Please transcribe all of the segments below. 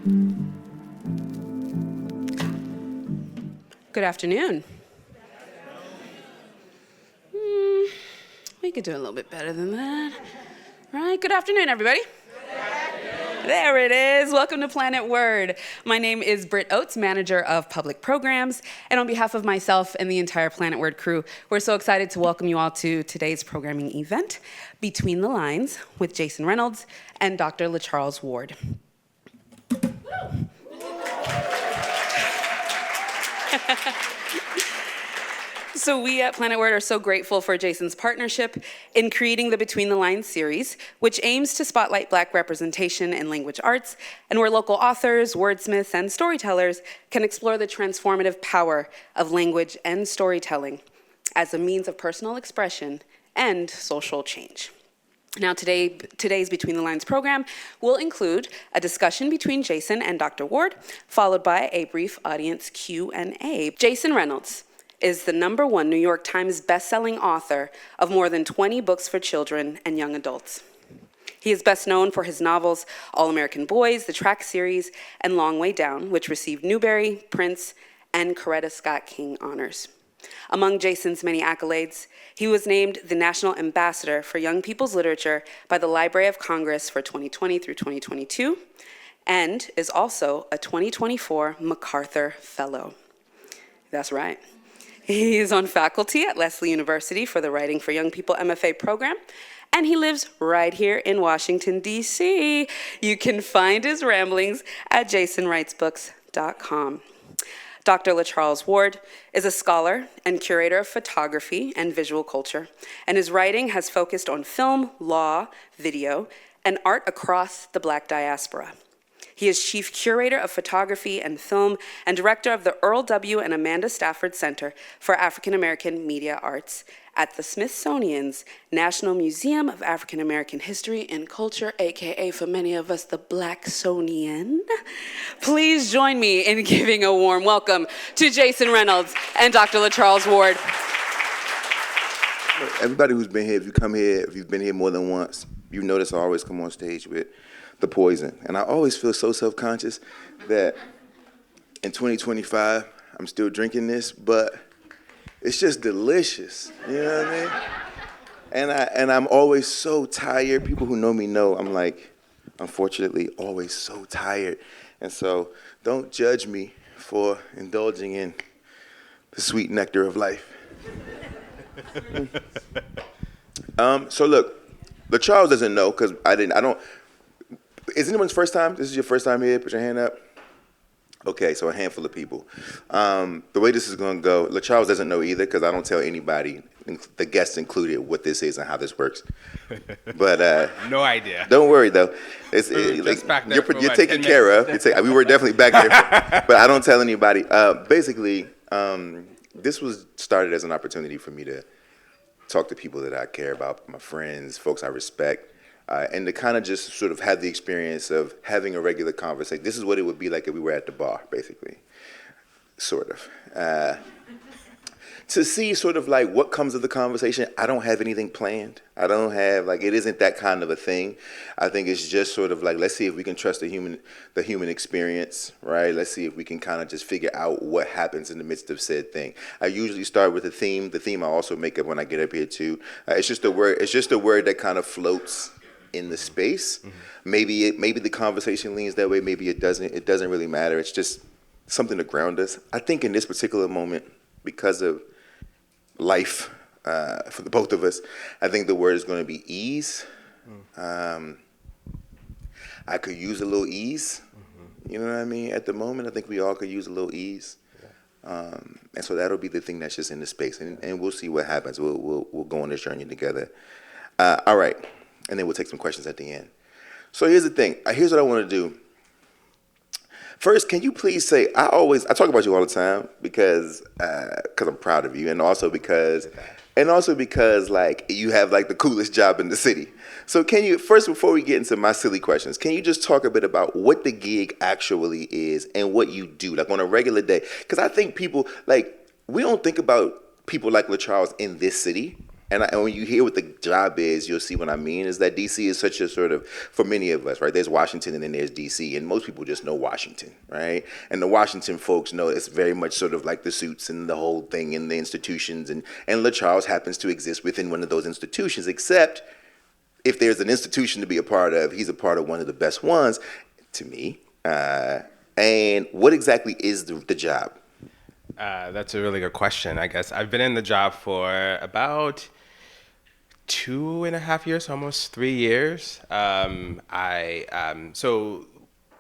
Good afternoon. We could do a little bit better than that. Right? Good afternoon, everybody. There it is. Welcome to Planet Word. My name is Britt Oates, Manager of Public Programs, and on behalf of myself and the entire Planet Word crew, we're so excited to welcome you all to today's programming event, Between the Lines, with Jason Reynolds and Dr. LaCharles Ward. So we at Planet Word are so grateful for Jason's partnership in creating the Between the Lines series, which aims to spotlight Black representation in language arts, and where local authors, wordsmiths, and storytellers can explore the transformative power of language and storytelling as a means of personal expression and social change. Now, today's Between the Lines program will include a discussion between Jason and Dr. Ward, followed by a brief audience Q&A. Jason Reynolds is the #1 New York Times bestselling author of more than 20 books for children and young adults. He is best known for his novels All-American Boys, the Track series, and Long Way Down, which received Newbery, Prince, and Coretta Scott King honors. Among Jason's many accolades, he was named the National Ambassador for Young People's Literature by the Library of Congress for 2020 through 2022, and is also a 2024 MacArthur Fellow. That's right. He is on faculty at Lesley University for the Writing for Young People MFA program, and he lives right here in Washington, D.C. You can find his ramblings at jasonwritesbooks.com. Dr. LaCharles Ward is a scholar and curator of photography and visual culture, and his writing has focused on film, law, video, and art across the Black diaspora. He is chief curator of photography and film and director of the Earl W. and Amanda Stafford Center for African American Media Arts at the Smithsonian's National Museum of African American History and Culture, aka for many of us, the Blacksonian. Please join me in giving a warm welcome to Jason Reynolds and Dr. LaCharles Ward. Everybody who's been here, if you've been here more than once, you notice I always come on stage with the poison. And I always feel so self-conscious that in 2025, I'm still drinking this, but it's just delicious. You know what I mean? And I'm always so tired. People who know me know I'm like, unfortunately, always so tired. And so don't judge me for indulging in the sweet nectar of life. So look, LaCharles doesn't know because I don't. Is anyone's first time? This is your first time here? Put your hand up. Okay, so a handful of people. The way this is going to go, LaCharles doesn't know either because I don't tell anybody, the guests included, what this is and how this works. But no idea. Don't worry though. You're taken care of. We were definitely back there, but I don't tell anybody. Basically, this was started as an opportunity for me to talk to people that I care about, my friends, folks I respect. And to kind of just sort of have the experience of having a regular conversation. This is what it would be like if we were at the bar, basically, sort of. To see sort of like what comes of the conversation. I don't have anything planned. I don't have, it isn't that kind of a thing. I think it's just sort of like, let's see if we can trust the human experience, right? Let's see if we can kind of just figure out what happens in the midst of said thing. I usually start with a theme. The theme I also make up when I get up here too. It's just a word that kind of floats in the space. Mm-hmm. Maybe the conversation leans that way, maybe it doesn't. It doesn't really matter. It's just something to ground us. I think in this particular moment, because of life for the both of us, I think the word is going to be ease. I could use a little ease. Mm-hmm. You know what I mean? At the moment, I think we all could use a little ease. Yeah. And so that'll be the thing that's just in the space, and we'll see what happens. We'll go on this journey together. All right. And then we'll take some questions at the end. So here's the thing. Here's what I want to do. First, can you please say, I talk about you all the time because I'm proud of you, and also because like you have like the coolest job in the city. So can you, first, before we get into my silly questions, can you just talk a bit about what the gig actually is and what you do, like on a regular day? Because I think people, we don't think about people like LaCharles in this city And when you hear what the job is, you'll see what I mean, is that DC is such a sort of, for many of us, right, there's Washington and then there's DC, and most people just know Washington, right? And the Washington folks know it's very much sort of like the suits and the whole thing and the institutions, and LaCharles happens to exist within one of those institutions, except if there's an institution to be a part of, he's a part of one of the best ones, to me. And what exactly is the job? That's a really good question. I guess I've been in the job for about 2.5 years, almost 3 years. And I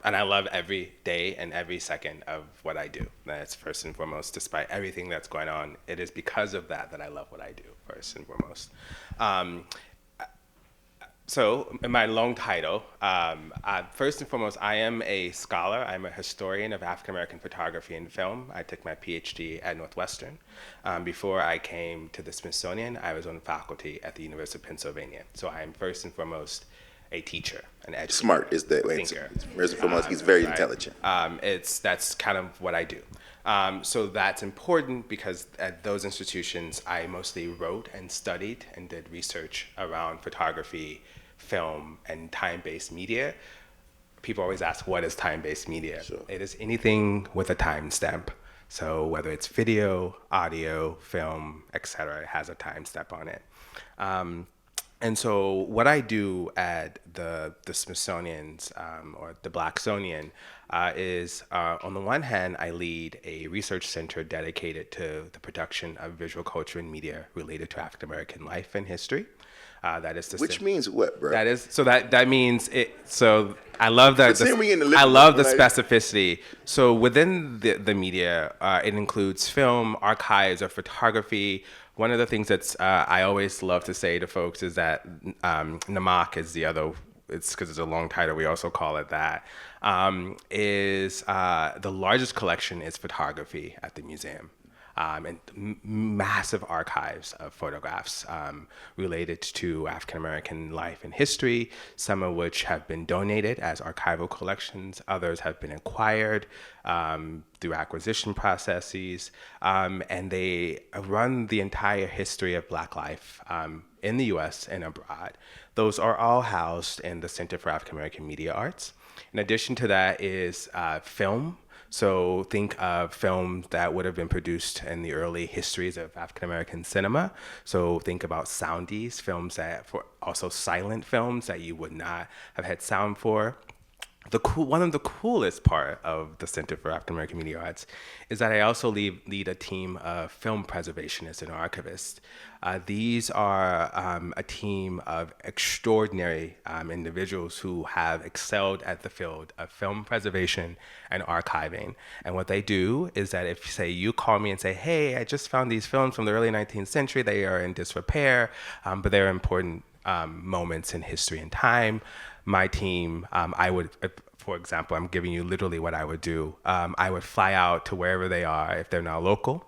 love every day and every second of what I do. That's first and foremost, despite everything that's going on. It is because of that I love what I do, first and foremost. So, in my long title, first and foremost, I am a scholar. I'm a historian of African American photography and film. I took my PhD at Northwestern. Before I came to the Smithsonian, I was on faculty at the University of Pennsylvania. So I am first and foremost a teacher, an educator. Smart is the way. Thinker. First and foremost, he's very intelligent. That's kind of what I do. So that's important because at those institutions, I mostly wrote and studied and did research around photography, film, and time-based media. People always ask, what is time-based media? Sure. It is anything with a timestamp. So whether it's video, audio, film, etc., it has a timestamp on it. And so what I do at the Smithsonian's or the Blacksonian is, on the one hand, I lead a research center dedicated to the production of visual culture and media related to African American life and history. That is which means what, bro? That is so that means it. So I love that. I love the specificity. So within the media, it includes film, archives of photography. One of the things that's I always love to say to folks is that NMAAHC is the other. It's because it's a long title. We also call it that. The largest collection is photography at the museum. And massive archives of photographs related to African American life and history, some of which have been donated as archival collections, others have been acquired through acquisition processes, and they run the entire history of Black life in the US and abroad. Those are all housed in the Center for African American Media Arts. In addition to that is film. So think of films that would have been produced in the early histories of African American cinema. So think about soundies, films that also silent films that you would not have had sound for. One of the coolest part of the Center for African American Media Arts is that I also lead a team of film preservationists and archivists. These are a team of extraordinary individuals who have excelled at the field of film preservation and archiving. And what they do is that if, say, you call me and say, hey, I just found these films from the early 19th century, they are in disrepair, but they're important moments in history and time. My team, I would, for example, I'm giving you literally what I would do. I would fly out to wherever they are, if they're not local,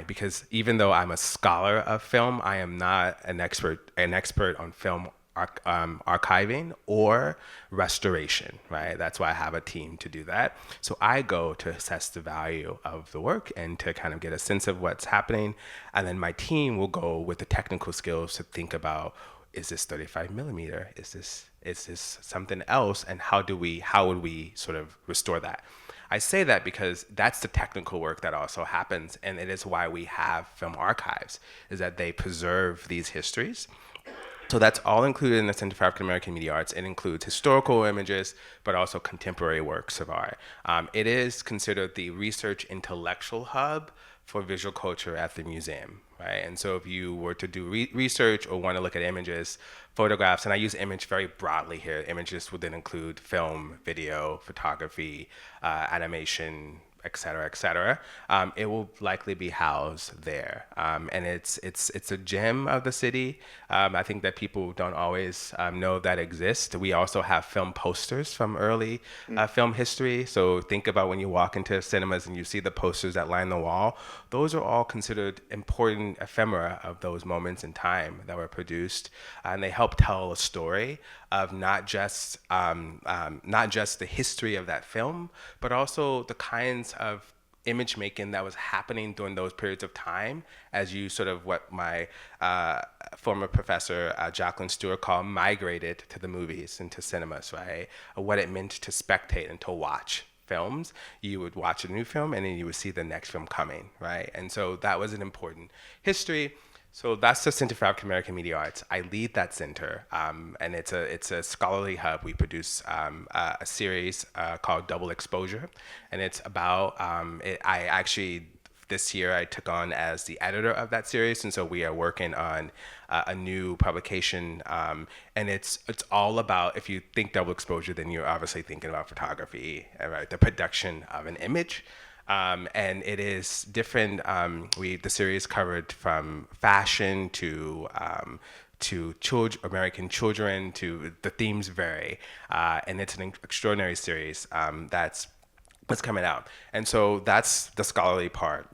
because even though I'm a scholar of film, I am not an expert on film archiving or restoration, right? That's why I have a team to do that. So I go to assess the value of the work and to kind of get a sense of what's happening. And then my team will go with the technical skills to think about, is this 35 millimeter? Is this something else? And how would we sort of restore that? I say that because that's the technical work that also happens, and it is why we have film archives, is that they preserve these histories. So that's all included in the Center for African American Media Arts. It includes historical images, but also contemporary works of art. It is considered the research intellectual hub for visual culture at the museum, right? And so if you were to do research or want to look at images, photographs, and I use image very broadly here, images would then include film, video, photography, animation, et cetera, it will likely be housed there. And it's a gem of the city. I think that people don't always know that exists. We also have film posters from early film history. So think about when you walk into cinemas and you see the posters that line the wall. Those are all considered important ephemera of those moments in time that were produced. And they help tell a story of not just the history of that film, but also the kinds of image making that was happening during those periods of time, as you sort of what my former professor Jacqueline Stewart called migrated to the movies and to cinemas, right? What it meant to spectate and to watch films. You would watch a new film and then you would see the next film coming, right? And so that was an important history. So that's the Center for African American Media Arts. I lead that center, and it's a scholarly hub. We produce a series called Double Exposure, and it's about. I actually this year I took on as the editor of that series, and so we are working on a new publication, and it's all about. If you think double exposure, then you're obviously thinking about photography, right? The production of an image. And it is different. The series covered from fashion to American children. To the themes vary, and it's an extraordinary series that's coming out. And so that's the scholarly part.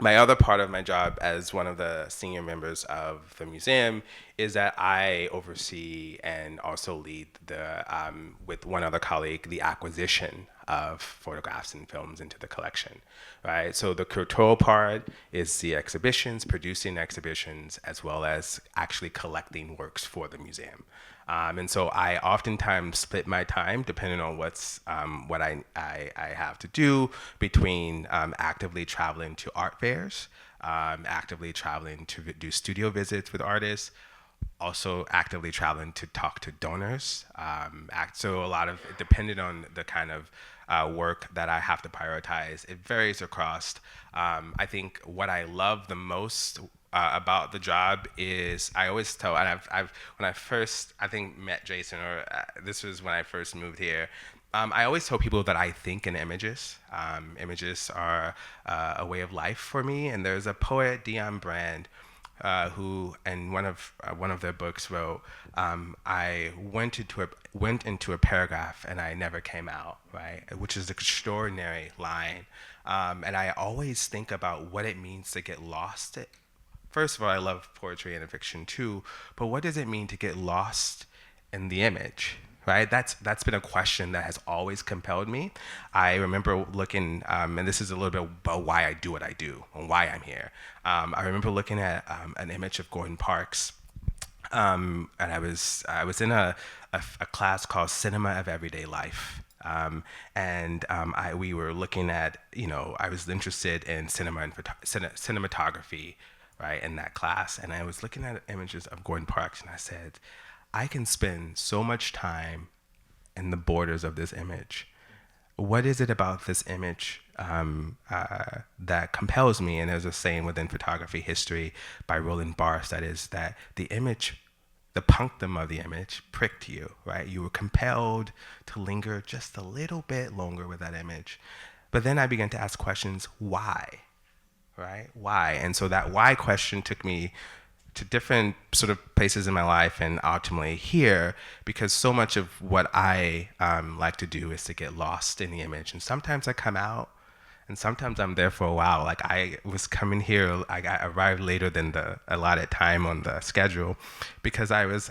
My other part of my job as one of the senior members of the museum is that I oversee and also lead with one other colleague, the acquisition of photographs and films into the collection, right? So the curatorial part is the exhibitions, producing exhibitions, as well as actually collecting works for the museum. And so I oftentimes split my time, depending on what I have to do, between actively traveling to art fairs, actively traveling to do studio visits with artists, also actively traveling to talk to donors. So a lot of, depending on the kind of work that I have to prioritize, it varies across. I think what I love the most about the job is I always tell, and when I first met Jason, or this was when I first moved here. I always tell people that I think in images. Images are a way of life for me. And there's a poet, Dion Brand, who in one of their books wrote, I went into a paragraph and I never came out, right? Which is an extraordinary line. And I always think about what it means to get lost. First of all, I love poetry and fiction too, but what does it mean to get lost in the image, right? That's been a question that has always compelled me. I remember looking, and this is a little bit about why I do what I do and why I'm here. I remember looking at an image of Gordon Parks, and I was in a class called Cinema of Everyday Life. We were looking at, I was interested in cinema and cinematography, right, in that class. And I was looking at images of Gordon Parks and I said, I can spend so much time in the borders of this image. What is it about this image that compels me? And there's a saying within photography history by Roland Barthes that is that the image, the punctum of the image pricked you, right? You were compelled to linger just a little bit longer with that image. But then I began to ask questions, why? Right? Why? And so that why question took me to different sort of places in my life and ultimately here, because so much of what I like to do is to get lost in the image. And sometimes I come out and sometimes I'm there for a while. Like I was coming here, I arrived later than the allotted time on the schedule because I was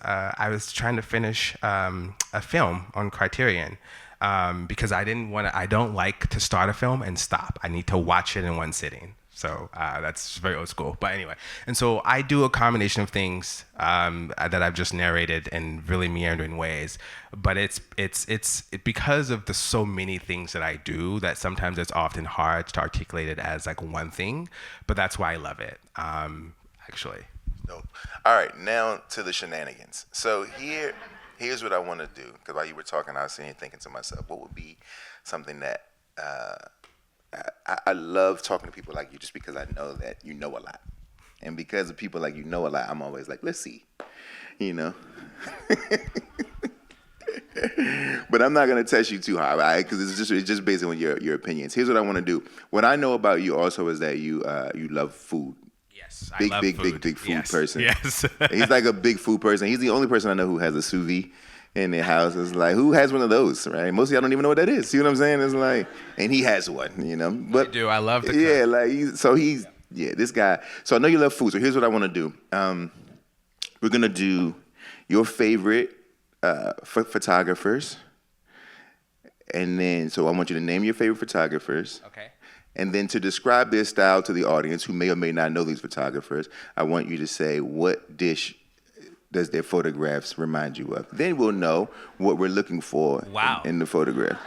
trying to finish a film on Criterion. Because I don't like to start a film and stop. I need to watch it in one sitting. So that's very old school. But anyway, and so I do a combination of things that I've just narrated in really meandering ways. But it's because of the so many things that I do that sometimes it's often hard to articulate it as like one thing. But that's why I love it, actually. Dope. All right, now to the shenanigans. So here's what I want to do. Because while you were talking, I was sitting here thinking to myself, what would be something that I love talking to people like you just because I know that you know a lot. And because of people like you know a lot, I'm always like, let's see, But I'm not going to test you too hard, right? Because it's just based on your opinions. Here's what I want to do. What I know about you also is that you love food. Yes, I love food. Big food person. Yes. He's like a big food person. He's the only person I know who has a sous vide in their house. It's like, who has one of those, right? Most of y'all don't even know what that is. See what I'm saying? It's like, and he has one, But I do. I love the yeah, like this guy. So I know you love food. So here's what I want to do. We're gonna do your favorite photographers, and then so I want you to name your favorite photographers. Okay. And then to describe their style to the audience who may or may not know these photographers, I want you to say what dish does their photographs remind you of. Then we'll know what we're looking for in the photograph.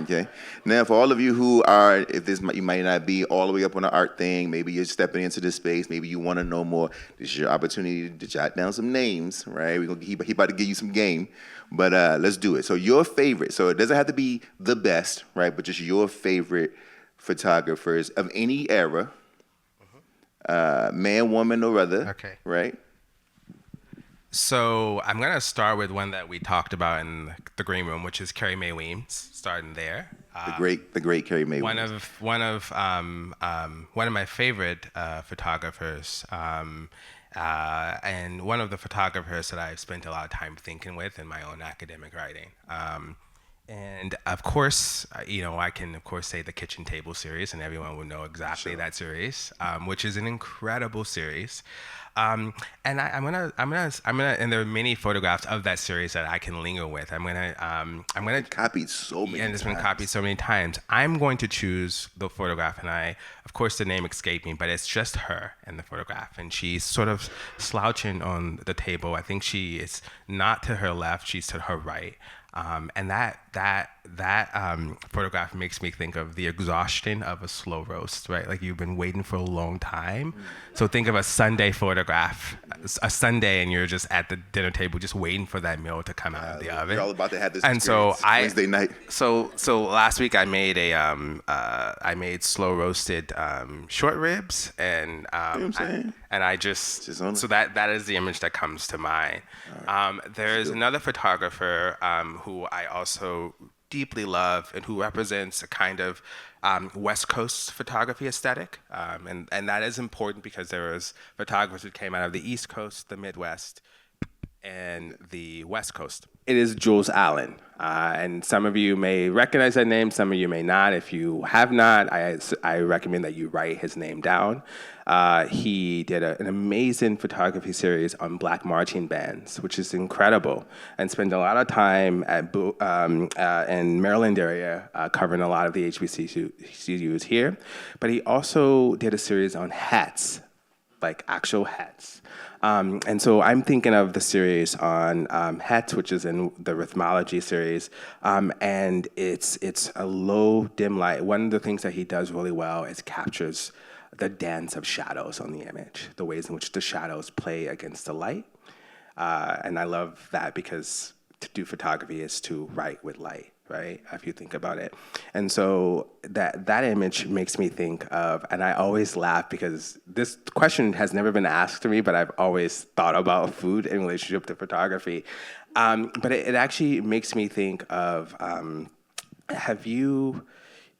Okay. Now, for all of you who are, you might not be all the way up on the art thing, maybe you're stepping into this space, maybe you want to know more, this is your opportunity to jot down some names, right? He about to give you some game, but let's do it. So your favorite, so it doesn't have to be the best, right? But just your favorite photographers of any era, man, woman, or other, right? So I'm gonna start with one that we talked about in the green room, which is Carrie Mae Weems. Starting there, the great Carrie Mae Weems. One of my favorite photographers, and one of the photographers that I've spent a lot of time thinking with in my own academic writing. And of course, I can of course say the Kitchen Table series, and everyone will know exactly that series, which is an incredible series. And I'm gonna, and there are many photographs of that series that I can linger with. I'm gonna copied so many, and it's been copied so many times. I'm going to choose the photograph, and of course, the name escaped me, but it's just her in the photograph, and she's sort of slouching on the table. I think she is not to her left; she's to her right. And that photograph makes me think of the exhaustion of a slow roast, right? Like you've been waiting for a long time. So think of a Sunday photograph, a Sunday, and you're just at the dinner table, just waiting for that meal to come out of the oven. You're all about to have this and experience so Wednesday night. So last week I made I made slow roasted short ribs, and you know what I'm saying? So that is the image that comes to mind. Right. There's another photographer who I also deeply love and who represents a kind of West Coast photography aesthetic. And that is important because there was photographers who came out of the East Coast, the Midwest, and the West Coast. It is Jules Allen. And some of you may recognize that name, some of you may not. If you have not, I recommend that you write his name down. He did an amazing photography series on Black marching bands, which is incredible, and spent a lot of time in Maryland area covering a lot of the HBCUs here. But he also did a series on hats, like actual hats. And so I'm thinking of the series on hats, which is in the Rhythmology series, and it's a low, dim light. One of the things that he does really well is captures the dance of shadows on the image, the ways in which the shadows play against the light. And I love that because to do photography is to write with light, right? If you think about it. And so that image makes me think of, and I always laugh because this question has never been asked to me, but I've always thought about food in relationship to photography. But it actually makes me think of,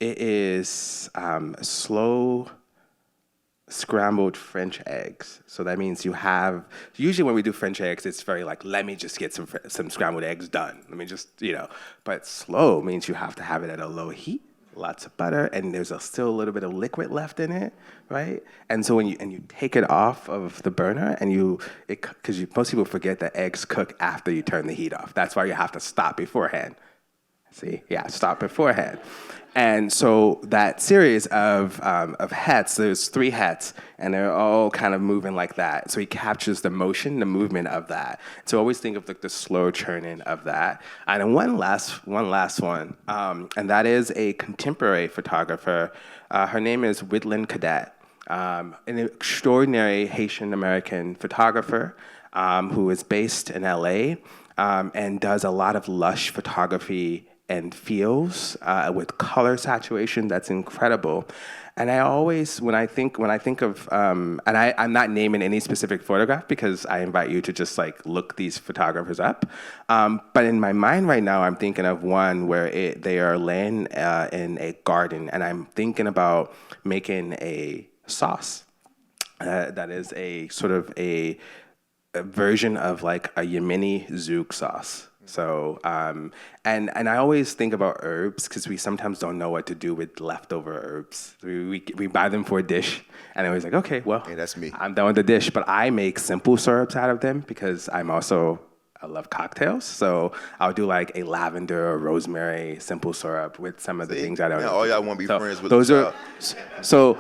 it is slow scrambled French eggs. So that means usually when we do French eggs, it's very like, let me just get some scrambled eggs done. Let me just, but slow means you have to have it at a low heat, lots of butter, and there's still a little bit of liquid left in it, right? And so when you take it off of the burner because most people forget that eggs cook after you turn the heat off. That's why you have to stop beforehand. See? Yeah, stop beforehand. And so that series of hats, there's 3 hats, and they're all kind of moving like that. So he captures the motion, the movement of that. So always think of the slow churning of that. And then one last one, and that is a contemporary photographer. Her name is Whitlin Cadet, an extraordinary Haitian-American photographer who is based in LA and does a lot of lush photography and feels with color saturation that's incredible. And I always, when I think of, and I'm not naming any specific photograph because I invite you to just like look these photographers up. But in my mind right now, I'm thinking of one where they are laying in a garden, and I'm thinking about making a sauce that is a sort of a version of like a Yemeni zouk sauce. So, and I always think about herbs because we sometimes don't know what to do with leftover herbs. We buy them for a dish, and I always like, okay, well, hey, that's me. I'm done with the dish. But I make simple syrups out of them because I'm also love cocktails. So I'll do like a lavender or rosemary simple syrup with some of the things I don't. Now all y'all want to be friends with. Those are so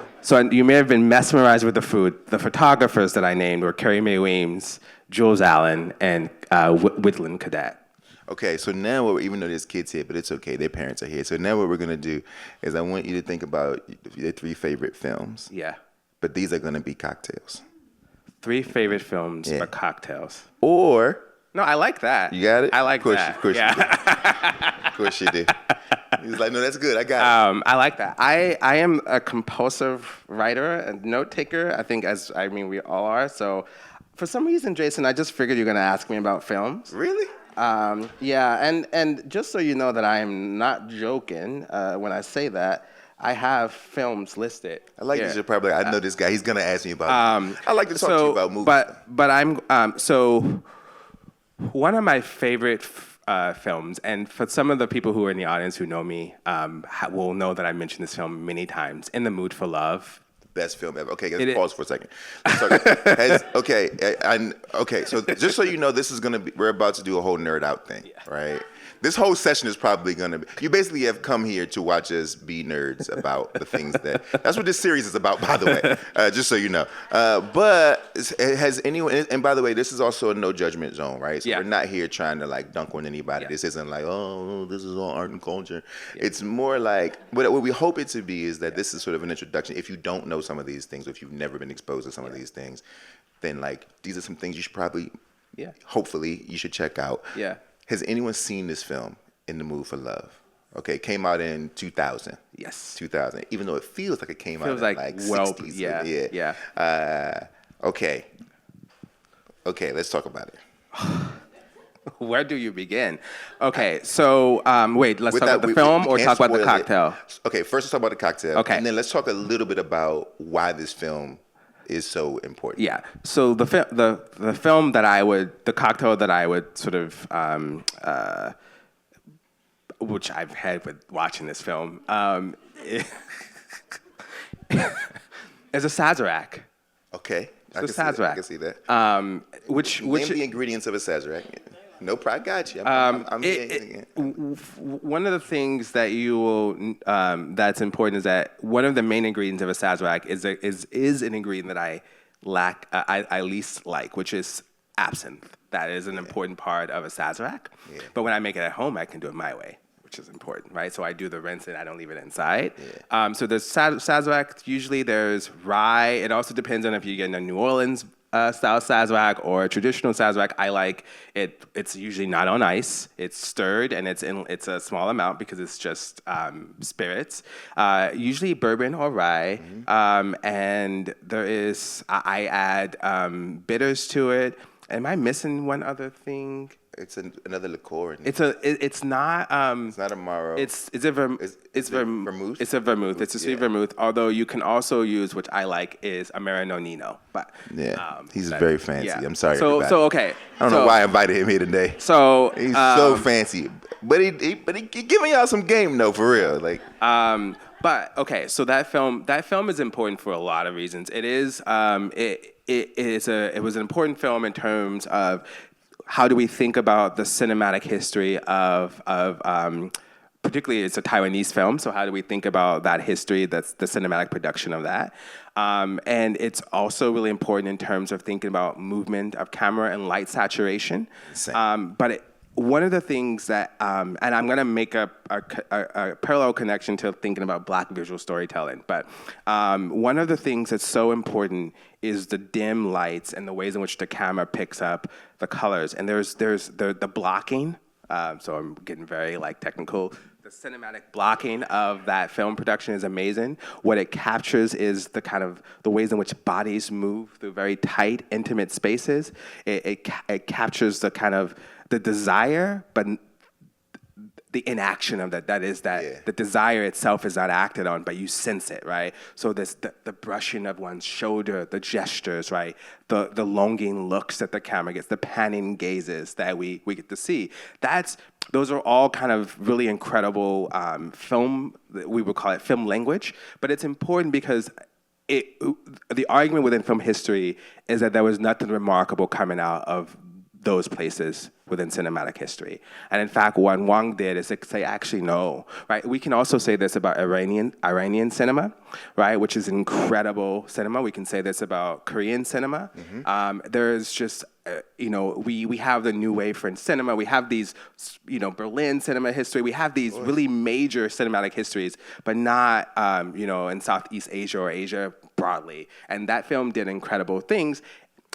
you may have been mesmerized with the food. The photographers that I named were Carrie Mae Weems, Jules Allen, and Whitland Cadet. Okay, so now even though there's kids here, but it's okay, their parents are here. So now what we're gonna do is I want you to think about your 3 favorite films. Yeah. But these are gonna be cocktails. 3 favorite films, but cocktails. Or no, I like that. You got it? I like that. Of course you do. Of course you do. He was like, no, that's good. I got it. I like that. I am a compulsive writer and note taker. I think we all are. So for some reason, Jason, I just figured you're gonna ask me about films. Really? Yeah, and just so you know that I am not joking when I say that, I have films listed. I like this. I know this guy. He's gonna ask me about. I like to talk to you about movies. But I'm so one of my favorite films, and for some of the people who are in the audience who know me, will know that I mentioned this film many times. In the Mood for Love. Best film ever. Okay, let's pause for a second. Okay, so just so you know, we're about to do a whole nerd out thing, right? This whole session is probably gonna be, you basically have come here to watch us be nerds about the things that's what this series is about, by the way, just so you know. But has anyone, and by the way, this is also a no judgment zone, right? So we're not here trying to like dunk on anybody. This isn't like, oh, this is all art and culture. It's more like, what we hope it to be is that this is sort of an introduction. If you don't know some of these things, or if you've never been exposed to some of these things, then like, these are some things you should probably, hopefully, you should check out. Yeah. Has anyone seen this film, In the Mood for Love? Okay, came out in 2000. Yes. 2000, even though it feels like it came out in like 60s. Yeah. Okay, let's talk about it. Where do you begin? Okay, so wait, let's talk about the film or talk about the cocktail? Okay, first let's talk about the cocktail. Okay. And then let's talk a little bit about why this film is so important. Yeah. So the cocktail that I would sort of, which I've had with watching this film, is a Sazerac. Okay. I can see that. Name the ingredients of a Sazerac. No problem. I got you. One of the things that you will that's important is that one of the main ingredients of a Sazerac is an ingredient that I least like, which is absinthe. That is an important part of a Sazerac. Yeah. But when I make it at home, I can do it my way, which is important, right? So I do the rinse and I don't leave it inside. Yeah. So the Sazerac, usually there's rye. It also depends on if you're getting a New Orleans style Sazerac or a traditional Sazerac. I like it. It's usually not on ice. It's stirred and it's a small amount because it's just spirits. Usually bourbon or rye. Mm-hmm. And I add bitters to it. Am I missing one other thing? It's another liqueur. It's not. It's not a Maro. It's vermouth. It's a vermouth. It's a sweet vermouth. Although you can also use, which I like, is a Marinonino. But he's very fancy. Yeah. I'm sorry. So okay. I don't know why I invited him here today. So he's so fancy, but he giving y'all some game though, for real. Like. But okay, so that film is important for a lot of reasons. It is. It was an important film in terms of how do we think about the cinematic history of particularly it's a Taiwanese film, so how do we think about that history, that's the cinematic production of that? And it's also really important in terms of thinking about movement of camera and light saturation. One of the things that, and I'm going to make a parallel connection to thinking about Black visual storytelling, but one of the things that's so important is the dim lights and the ways in which the camera picks up the colors. And there's the blocking, so I'm getting very technical. The cinematic blocking of that film production is amazing. What it captures is the ways in which bodies move through very tight, intimate spaces. It captures the desire, but the inaction of that is the desire itself is not acted on, but you sense it, right? So there's the brushing of one's shoulder, the gestures, right? The longing looks that the camera gets, the panning gazes that we get to see. Those are all kind of really incredible film, we would call it film language, but it's important because the argument within film history is that there was nothing remarkable coming out of those places within cinematic history. And in fact, what Wang did is to say, actually, no, right? We can also say this about Iranian cinema, right, which is incredible cinema. We can say this about Korean cinema. There's just, we have the new wave for cinema. We have these, Berlin cinema history. We have these really major cinematic histories, but not, in Southeast Asia or Asia broadly. And that film did incredible things.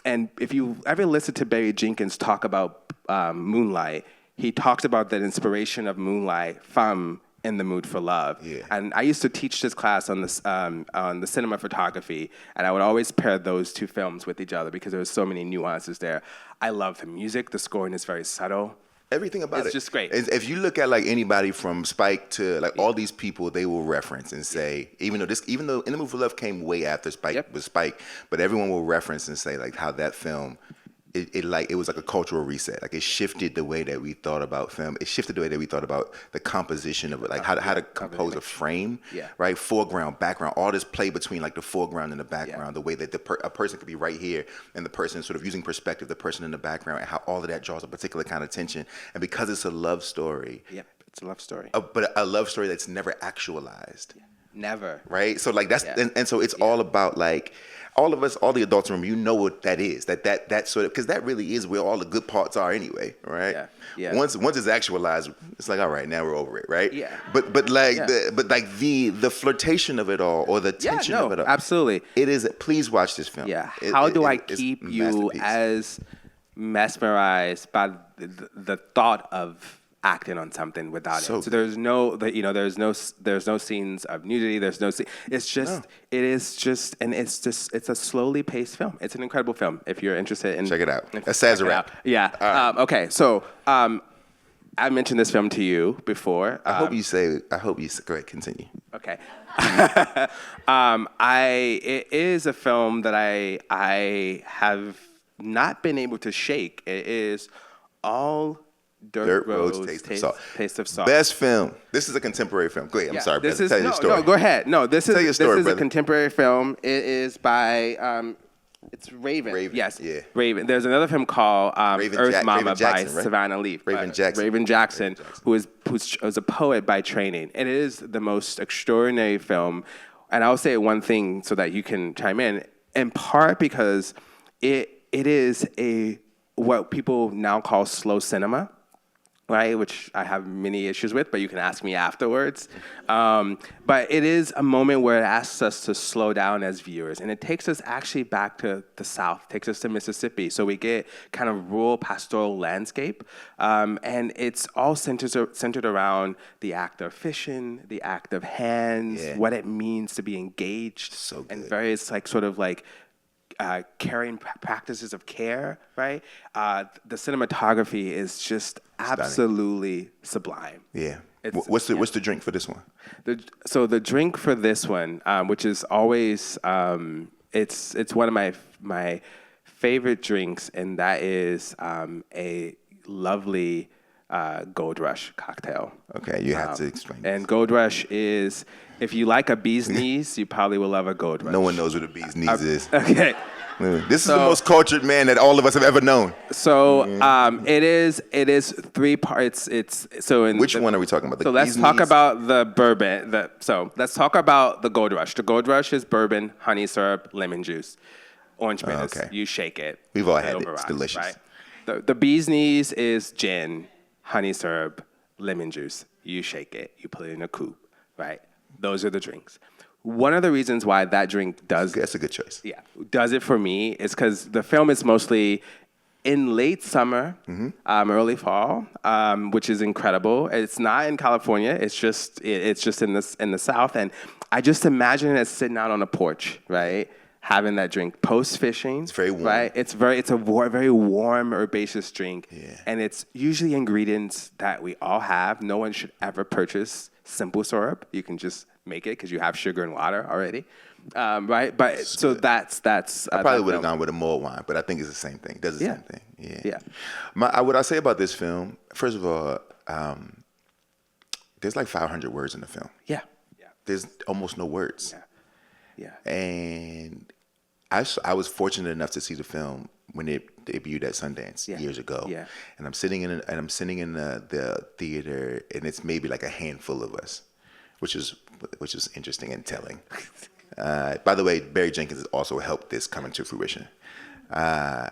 And if you ever listen to Barry Jenkins talk about Moonlight, he talks about the inspiration of Moonlight from In the Mood for Love. Yeah. And I used to teach this class on the cinema photography, and I would always pair those two films with each other because there was so many nuances there. I love the music. The scoring is very subtle. Everything about it's just great. If you look at like anybody from Spike to like all these people, they will reference and say, even though In the Mood for Love came way after Spike was Spike, but everyone will reference and say like how that film, it was like a cultural reset. Like it shifted the way that we thought about film. It shifted the way that we thought about the composition of it, like how to compose a frame, right? Foreground, background, all this play between like the foreground and the background, the way that a person could be right here and the person sort of using perspective, the person in the background, and how all of that draws a particular kind of tension. And because it's a love story. Yep, it's a love story. But a love story that's never actualized. Never. Right? So like that's, and so it's all about like, all of us, all the adults in the room, you know what that is. That sort of, because that really is where all the good parts are anyway, right? Yeah. Once it's actualized, it's like, all right, now we're over it, right? Yeah. But the flirtation of it all, or the tension of it all. Absolutely. It is. Please watch this film. Yeah. How do I keep you as mesmerized by the thought of acting on something without it? So there's no scenes of nudity. There's no scene. It's a slowly paced film. It's an incredible film. If you're interested in, check it out. That says a wrap. Yeah. Right. Okay. So I mentioned this film to you before. I hope you go ahead, continue. Okay. It is a film that I have not been able to shake. It is all Dirt Road's Taste of Salt. Best film. This is a contemporary film. Go ahead. I'm sorry, brother. Tell your story. No, go ahead. No, this is brother. A contemporary film. It is by it's Raven. Yes. Yeah. Raven. There's another film called Earth Mama by Savannah Leaf. Raven Jackson. Raven Jackson, who is a poet by training. It is the most extraordinary film. And I'll say one thing so that you can chime in part because it is what people now call slow cinema. Right, which I have many issues with, but you can ask me afterwards. But it is a moment where it asks us to slow down as viewers, and it takes us actually back to the South, takes us to Mississippi. So we get kind of rural pastoral landscape, and it's all centered around the act of fishing, the act of hands, what it means to be engaged, and various caring practices of care, right? The cinematography is just absolutely sublime. Yeah. What's the drink for this one? The drink for this one, which is always it's one of my favorite drinks, and that is a lovely Gold Rush cocktail. Okay, you have to explain. And Gold Rush is, if you like a bee's knees, you probably will love a Gold Rush. No one knows what a bee's knees is. Okay. This is the most cultured man that all of us have ever known. So it is 3 parts. Which one are we talking about? Let's talk about the bourbon. Let's talk about the Gold Rush. The Gold Rush is bourbon, honey syrup, lemon juice, orange bitters. Okay. You shake it. We've all had it. It's delicious. Right? The bee's knees is gin, honey syrup, lemon juice. You shake it. You put it in a coupe. Right? Those are the drinks. One of the reasons why that drink does... That's a good choice. Yeah. Does it for me is because the film is mostly in late summer, early fall, which is incredible. It's not in California. It's just in the South. And I just imagine it sitting out on a porch, right? Having that drink post-fishing. It's very warm. Right? It's a very warm, herbaceous drink. Yeah. And it's usually ingredients that we all have. No one should ever purchase simple syrup. You can just make it because you have sugar and water already, right? But so that's. I probably would have gone with a mulled wine, but I think it's the same thing. It does the same thing. Yeah. What I say about this film, first of all, there's like 500 words in the film. Yeah. There's almost no words. Yeah. And I was fortunate enough to see the film when it debuted at Sundance years ago. Yeah. And I'm sitting in the theater, and it's maybe like a handful of us, which is interesting and telling. By the way, Barry Jenkins has also helped this coming to fruition. And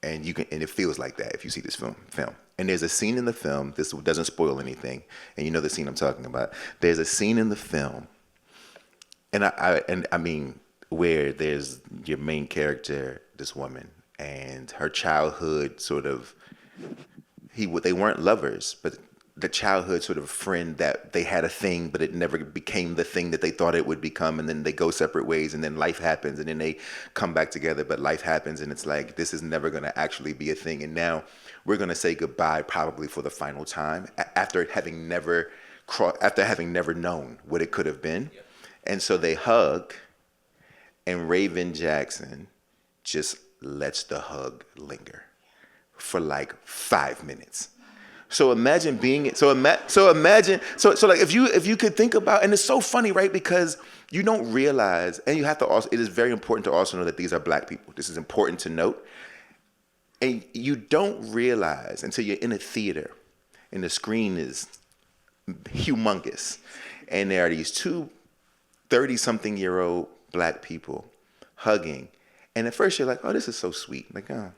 it feels like that if you see this film. And there's a scene in the film, this doesn't spoil anything, and you know the scene I'm talking about. There's a scene in the film, and I mean, where there's your main character, this woman, and her childhood sort of, they weren't lovers, but the childhood sort of friend that they had a thing, but it never became the thing that they thought it would become, and then they go separate ways, and then life happens, and then they come back together, but life happens, and it's like, this is never going to actually be a thing, and now we're going to say goodbye probably for the final time after having never known what it could have been. Yep. And so they hug, and Raven Jackson just lets the hug linger for like 5 minutes. So imagine like if you could think about, and it's so funny, right? Because you don't realize, and you have to also, it is very important to also know that these are Black people. This is important to note. And you don't realize until you're in a theater and the screen is humongous, and there are these two 30-something-year-old Black people hugging. And at first you're like, oh, this is so sweet. Like, oh.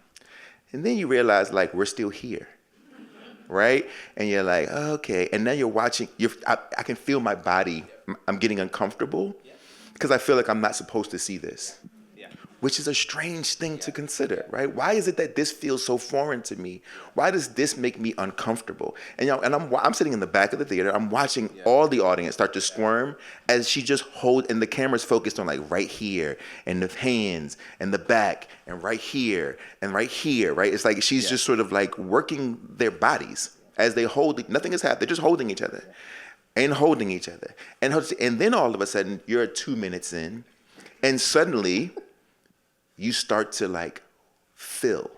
And then you realize, like, we're still here. Right? And you're like, oh, okay. And now you're watching, I can feel my body, I'm getting uncomfortable because I feel like I'm not supposed to see this, which is a strange thing to consider, right? Why is it that this feels so foreign to me? Why does this make me uncomfortable? And I'm sitting in the back of the theater, I'm watching all the audience start to squirm as she just and the camera's focused on like right here, and the hands, and the back, and right here, right? It's like she's just sort of like working their bodies as they hold, nothing has happened, they're just holding each other, and holding each other. And then all of a sudden, you're 2 minutes in, and suddenly, you start to like fill,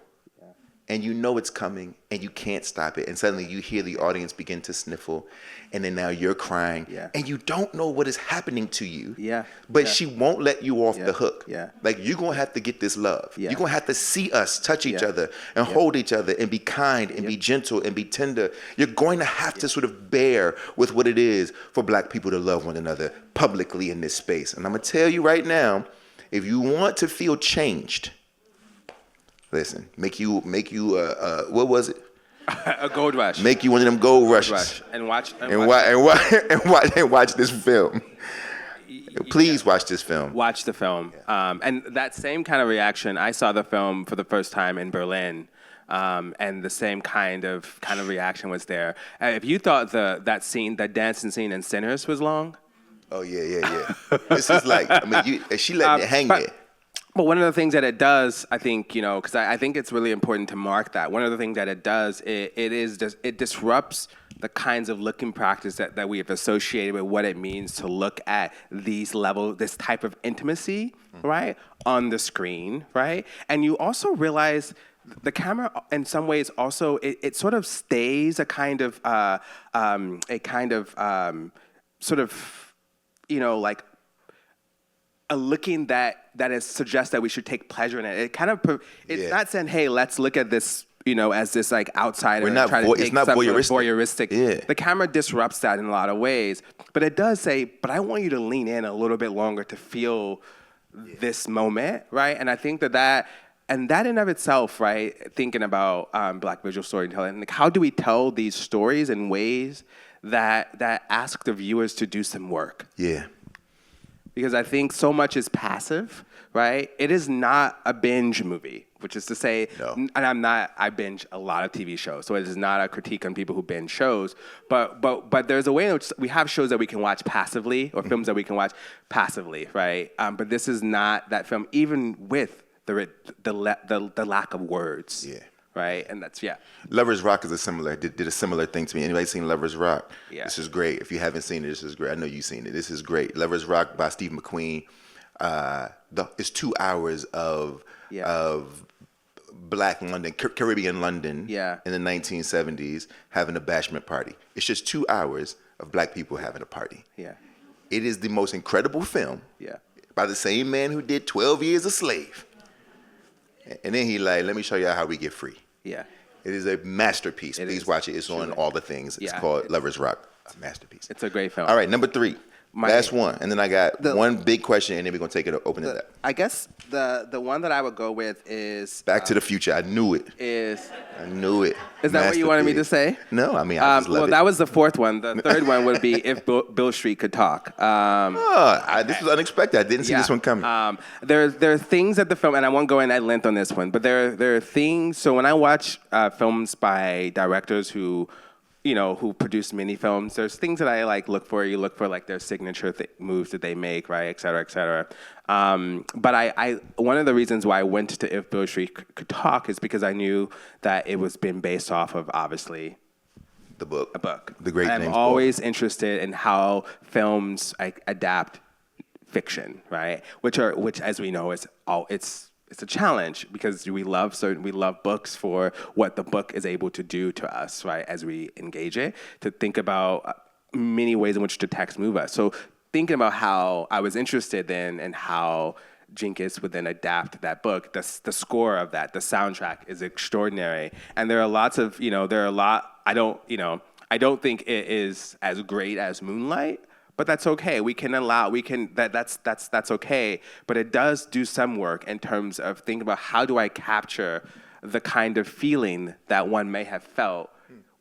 and you know it's coming, and you can't stop it, and suddenly you hear the audience begin to sniffle, and then now you're crying, and you don't know what is happening to you, but she won't let you off the hook. Like, you're gonna have to get this love. You're gonna have to see us touch each other and hold each other and be kind and be gentle and be tender. You're going to have to sort of bear with what it is for Black people to love one another publicly in this space. And I'm gonna tell you right now, if you want to feel changed, listen, make you what was it? A gold rush. Make you one of them gold rushes. And watch this film. Please watch this film. Watch the film. And that same kind of reaction, I saw the film for the first time in Berlin. And the same kind of reaction was there. If you thought that dancing scene in Sinners was long, oh, yeah. This is like, I mean, she let it hang there. But one of the things that it does, I think, because I think it's really important to mark that. One of the things that it does, it disrupts the kinds of looking practice that we have associated with what it means to look at this type of intimacy, right, on the screen, right? And you also realize the camera, in some ways, also it sort of stays like a looking that suggests that we should take pleasure in it. It kind of, it's not saying, hey, let's look at this, as this like outsider. We're not it's not voyeuristic. Yeah. The camera disrupts that in a lot of ways, but it does say, but I want you to lean in a little bit longer to feel this moment, right? And I think that in of itself, right, thinking about Black visual storytelling, like how do we tell these stories in ways that ask the viewers to do some work? Yeah. Because I think so much is passive, right? It is not a binge movie, which is to say, and I binge a lot of TV shows, so it is not a critique on people who binge shows, but there's a way in which we have shows that we can watch passively, or films that we can watch passively, right? But this is not that film, even with the lack of words. Yeah. Right, and that's Lovers Rock is did a similar thing to me. Anybody seen Lovers Rock? Yeah. This is great. If you haven't seen it, this is great. I know you've seen it. This is great. Lovers Rock by Steve McQueen. It's 2 hours of Black London, Caribbean London, in the 1970s, having a bashment party. It's just 2 hours of Black people having a party. Yeah. It is the most incredible film. By the same man who did 12 Years a Slave. And then he like, let me show you how we get free. Yeah. It is a masterpiece. Please watch it. It's on all the things. It's called Lovers Rock. It's a masterpiece. It's a great film. All right, number 3. Last one. And then I got one big question, and then we're going to take it, open it up. I guess the one that I would go with is... Back to the Future. I knew it. I knew it. Is that what you wanted me to say? No, I mean, I just love it. That was the 4th one. The 3rd one would be If Bill Street Could Talk. This was unexpected. I didn't see this one coming. There are things at the film, and I won't go in at length on this one, but there are things... So when I watch films by directors who produce mini films, there's things that I look for. You look for like their signature moves that they make, right, et cetera, et cetera. But I one of the reasons why I went to If Bill Street Could Talk is because I knew that it was been based off of, obviously, a book. The Great James. I'm always interested in how films adapt fiction, right? Which as we know it's a challenge because we love books for what the book is able to do to us, right? As we engage it, to think about many ways in which the text move us. So thinking about how I was interested in and how Jenkins would then adapt that book, the score of that, the soundtrack is extraordinary. And there are lots of, I don't think it is as great as Moonlight, but that's okay. That's okay. But it does do some work in terms of thinking about how do I capture the kind of feeling that one may have felt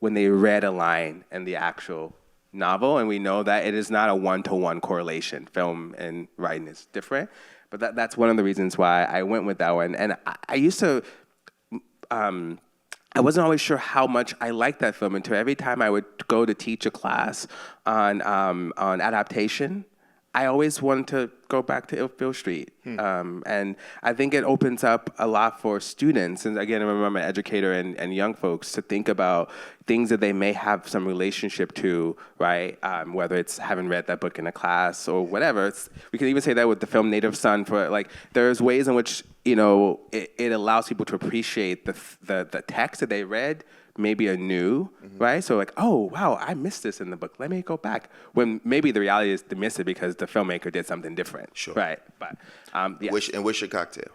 when they read a line in the actual novel. And we know that it is not a one-to-one correlation. Film and writing is different. But that's one of the reasons why I went with that one. And I used to... I wasn't always sure how much I liked that film until every time I would go to teach a class on adaptation, I always wanted to go back to If Bill Street. And I think it opens up a lot for students. And again, I remember I'm an educator and young folks to think about things that they may have some relationship to, right? Whether it's having read that book in a class or whatever. We can even say that with the film Native Son. There's ways in which it allows people to appreciate the text that they read, maybe anew, right? So oh, wow, I missed this in the book. Let me go back. When maybe the reality is to miss it because the filmmaker did something different. Sure. Right. But, yeah. What's your cocktail?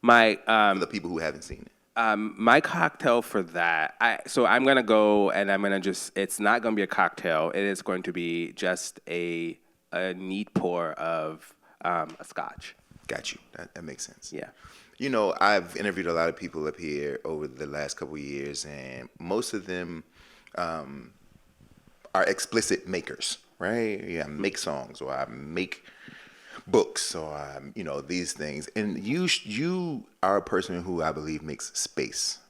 For the people who haven't seen it. My cocktail for that, I'm going to go and I'm going to it's not going to be a cocktail. It is going to be just a neat pour of a scotch. Got you. That makes sense. Yeah. I've interviewed a lot of people up here over the last couple of years, and most of them are explicit makers, right? Yeah, I make songs, or I make books, or these things. And you are a person who I believe makes space.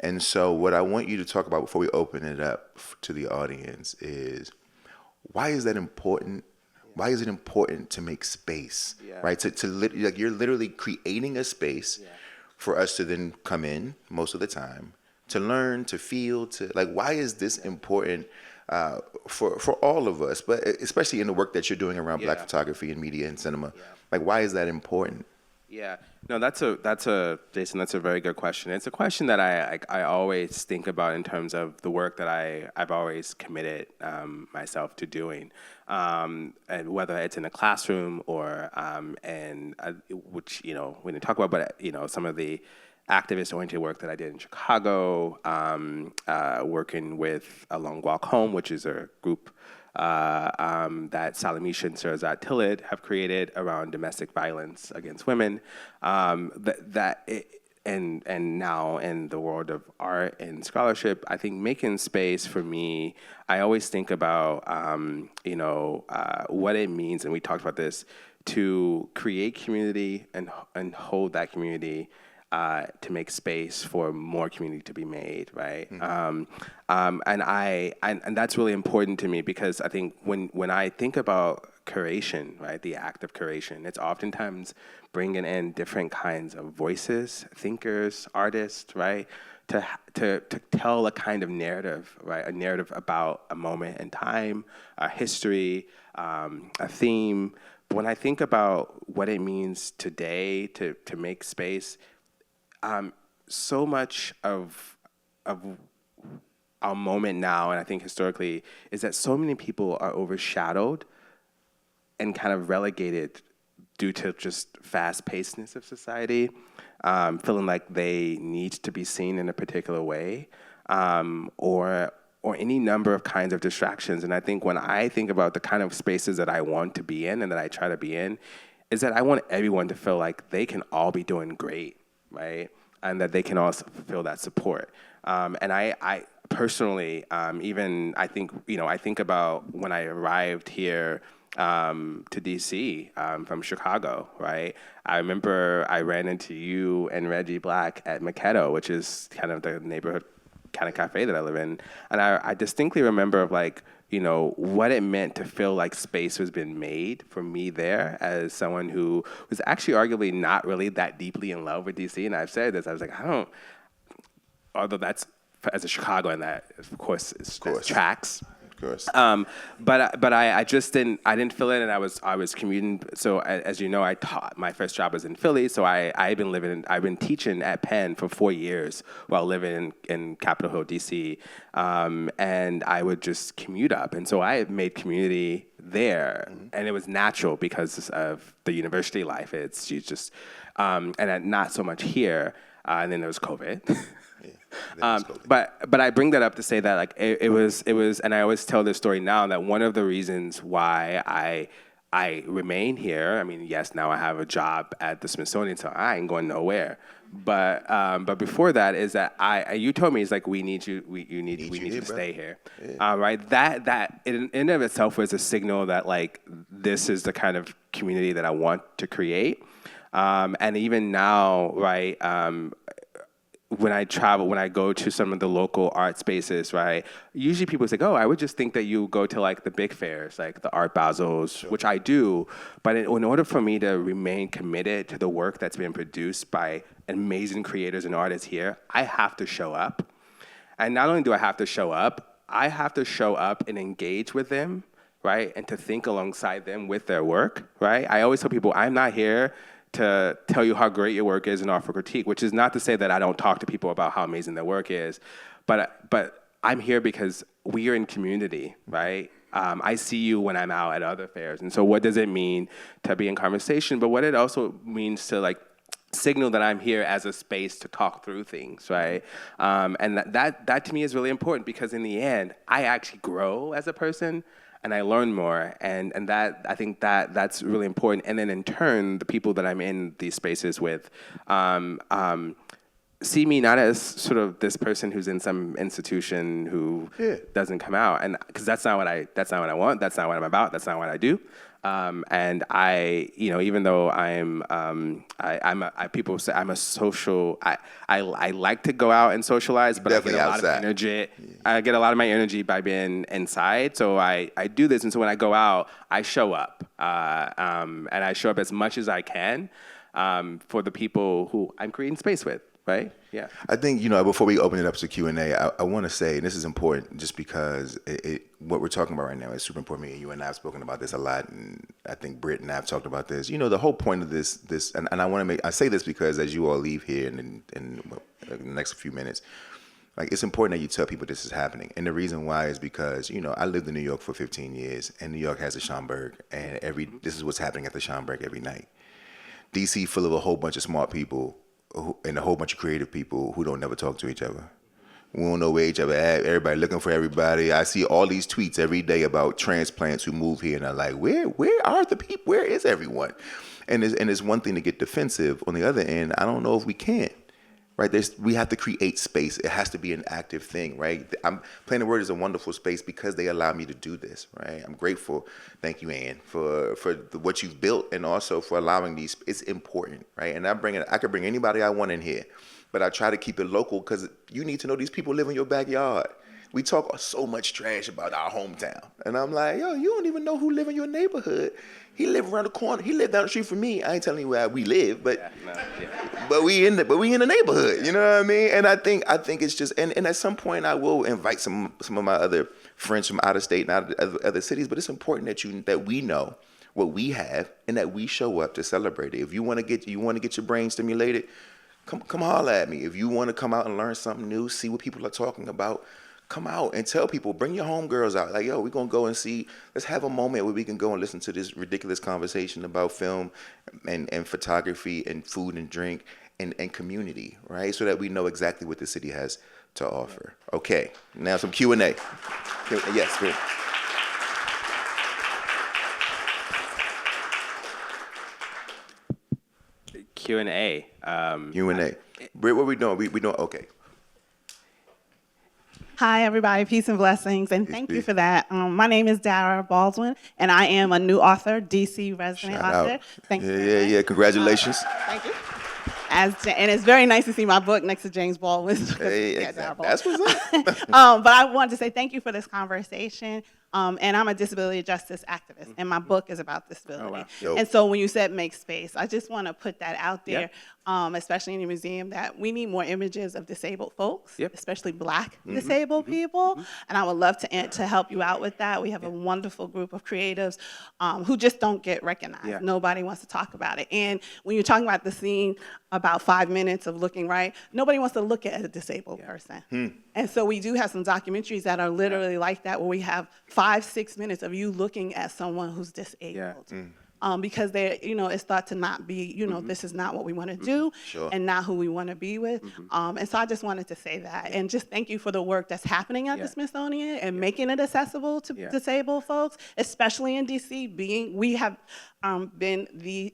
And so what I want you to talk about before we open it up to the audience is, why is that important? Why is it important to make space, right? You're literally creating a space for us to then come in most of the time, to learn, to feel, why is this important for all of us, but especially in the work that you're doing around Black photography and media and cinema? Why is that important? Yeah, no, Jason, that's a very good question. It's a question that I always think about in terms of the work that I've always committed myself to doing, and whether it's in a classroom or which we didn't talk about, but some of the activist-oriented work that I did in Chicago, working with A Long Walk Home, which is a group that Salamisha and Sarazat Tillett have created around domestic violence against women. And now in the world of art and scholarship, I think making space for me, I always think about what it means, and we talked about this, to create community and hold that community. To make space for more community to be made, right? And that's really important to me, because I think when I think about curation, right, the act of curation, it's oftentimes bringing in different kinds of voices, thinkers, artists, right, to tell a kind of narrative, right, a narrative about a moment in time, a history, a theme. But when I think about what it means today to make space, so much of our moment now, and I think historically, is that so many people are overshadowed and kind of relegated due to just fast-pacedness of society, feeling like they need to be seen in a particular way, or any number of kinds of distractions. And I think when I think about the kind of spaces that I want to be in and that I try to be in, is that I want everyone to feel like they can all be doing great, right? And that they can also feel that support. And I personally, even I think about when I arrived here to DC from Chicago, right? I remember I ran into you and Reggie Black at Maquetto, which is kind of the neighborhood kind of cafe that I live in. And I distinctly remember of like, what it meant to feel like space was being made for me there as someone who was actually arguably not really that deeply in love with DC. And I've said this, I was like, although that's, as a Chicagoan, that of course tracks. Of course. But I just didn't feel it, and I was commuting. So as you know, I taught. My first job was in Philly, so I've been teaching at Penn for 4 years while living in Capitol Hill, DC, and I would just commute up, and so I had made community there, and it was natural because of the university life. You just and not so much here, and then there was COVID. But I bring that up to say that like it was, and I always tell this story now that one of the reasons why I remain here. I mean, yes, now I have a job at the Smithsonian, so I ain't going nowhere. But before that is that you told me it's like we need you to stay here, right? That in and of itself was a signal that like this is the kind of community that I want to create, and even now, right? When I travel, when I go to some of the local art spaces, right, usually people say, I would just think that you go to like the big fairs, like the Art Basels, sure. Which I do. But in order for me to remain committed to the work that's been produced by amazing creators and artists here, I have to show up. And not only do I have to show up and engage with them, right, and to think alongside them with their work, right? I always tell people, I'm not here to tell you how great your work is and offer critique, which is not to say that I don't talk to people about how amazing their work is, but I'm here because we are in community, right? I see you when I'm out at other fairs, and so what does it mean to be in conversation? But what it also means to like signal that I'm here as a space to talk through things, right? And that to me is really important because in the end, I actually grow as a person. And I learn more, and that I think that's really important. And then in turn, the people that I'm in these spaces with see me not as sort of this person who's in some institution who doesn't come out, and because that's not what I want, that's not what I'm about, that's not what I do. And I, even though people say I'm a social, I like to go out and socialize, but definitely I get a lot of energy. I get a lot of my energy by being inside. So I do this, and so when I go out, I show up, and I show up as much as I can for the people who I'm creating space with. Right? Yeah. I think, before we open it up to Q&A, I want to say, and this is important just because what we're talking about right now is super important. Me and you and I have spoken about this a lot, and I think Britt and I have talked about this. The whole point of this, and I say this because as you all leave here in the next few minutes, like it's important that you tell people this is happening. And the reason why is because, I lived in New York for 15 years, and New York has a Schomburg, and this is what's happening at the Schomburg every night. DC full of a whole bunch of smart people and a whole bunch of creative people who don't never talk to each other. We don't know where each other at. Everybody looking for everybody. I see all these tweets every day about transplants who move here, and I'm like, where are the people? Where is everyone? And it's one thing to get defensive. On the other end, I don't know if we can. Right? We have to create space. It has to be an active thing, right? Planet Word is a wonderful space because they allow me to do this, right? I'm grateful. Thank you, Ann, for what you've built and also for allowing these. It's important, right? And I could bring anybody I want in here, but I try to keep it local because you need to know these people live in your backyard. We talk so much trash about our hometown, and I'm like, yo, you don't even know who live in your neighborhood. He live around the corner. He live down the street from me. I ain't telling you where we live, but we in the neighborhood. You know what I mean? And I think it's just and at some point I will invite some of my other friends from out of state and out of other cities. But it's important that we know what we have and that we show up to celebrate it. If you want to get your brain stimulated, come holler at me. If you want to come out and learn something new, see what people are talking about, come out and tell people, bring your homegirls out. Like, yo, we're going to go and see, let's have a moment where we can go and listen to this ridiculous conversation about film and photography and food and drink and community, right? So that we know exactly what the city has to offer. Okay, now some Q&A. Yes, great. Q&A. Q&A. What are we doing? We doing, okay. Hi, everybody. Peace and blessings, and thank you for that. My name is Dara Baldwin, and I am a new author, DC resident Shout author. out. Thank you. Yeah. Congratulations. Thank you. And it's very nice to see my book next to James Baldwin's. Hey, Exactly. that's what's up. But I wanted to say thank you for this conversation. And I'm a disability justice activist, and my book is about disability. Yo. And so when you said make space, I just want to put that out there, especially in the museum, that we need more images of disabled folks, especially Black disabled people. And I would love to help you out with that. We have a wonderful group of creatives who just don't get recognized. Nobody wants to talk about it. And when you're talking about the scene about 5 minutes of looking right, nobody wants to look at a disabled person. And so we do have some documentaries that are literally like that, where we have 5-6 minutes of you looking at someone who's disabled. Because they're, it's thought to not be, this is not what we want to do and not who we want to be with. And so I just wanted to say that. And just thank you for the work that's happening at the Smithsonian and making it accessible to disabled folks, especially in DC. We have been the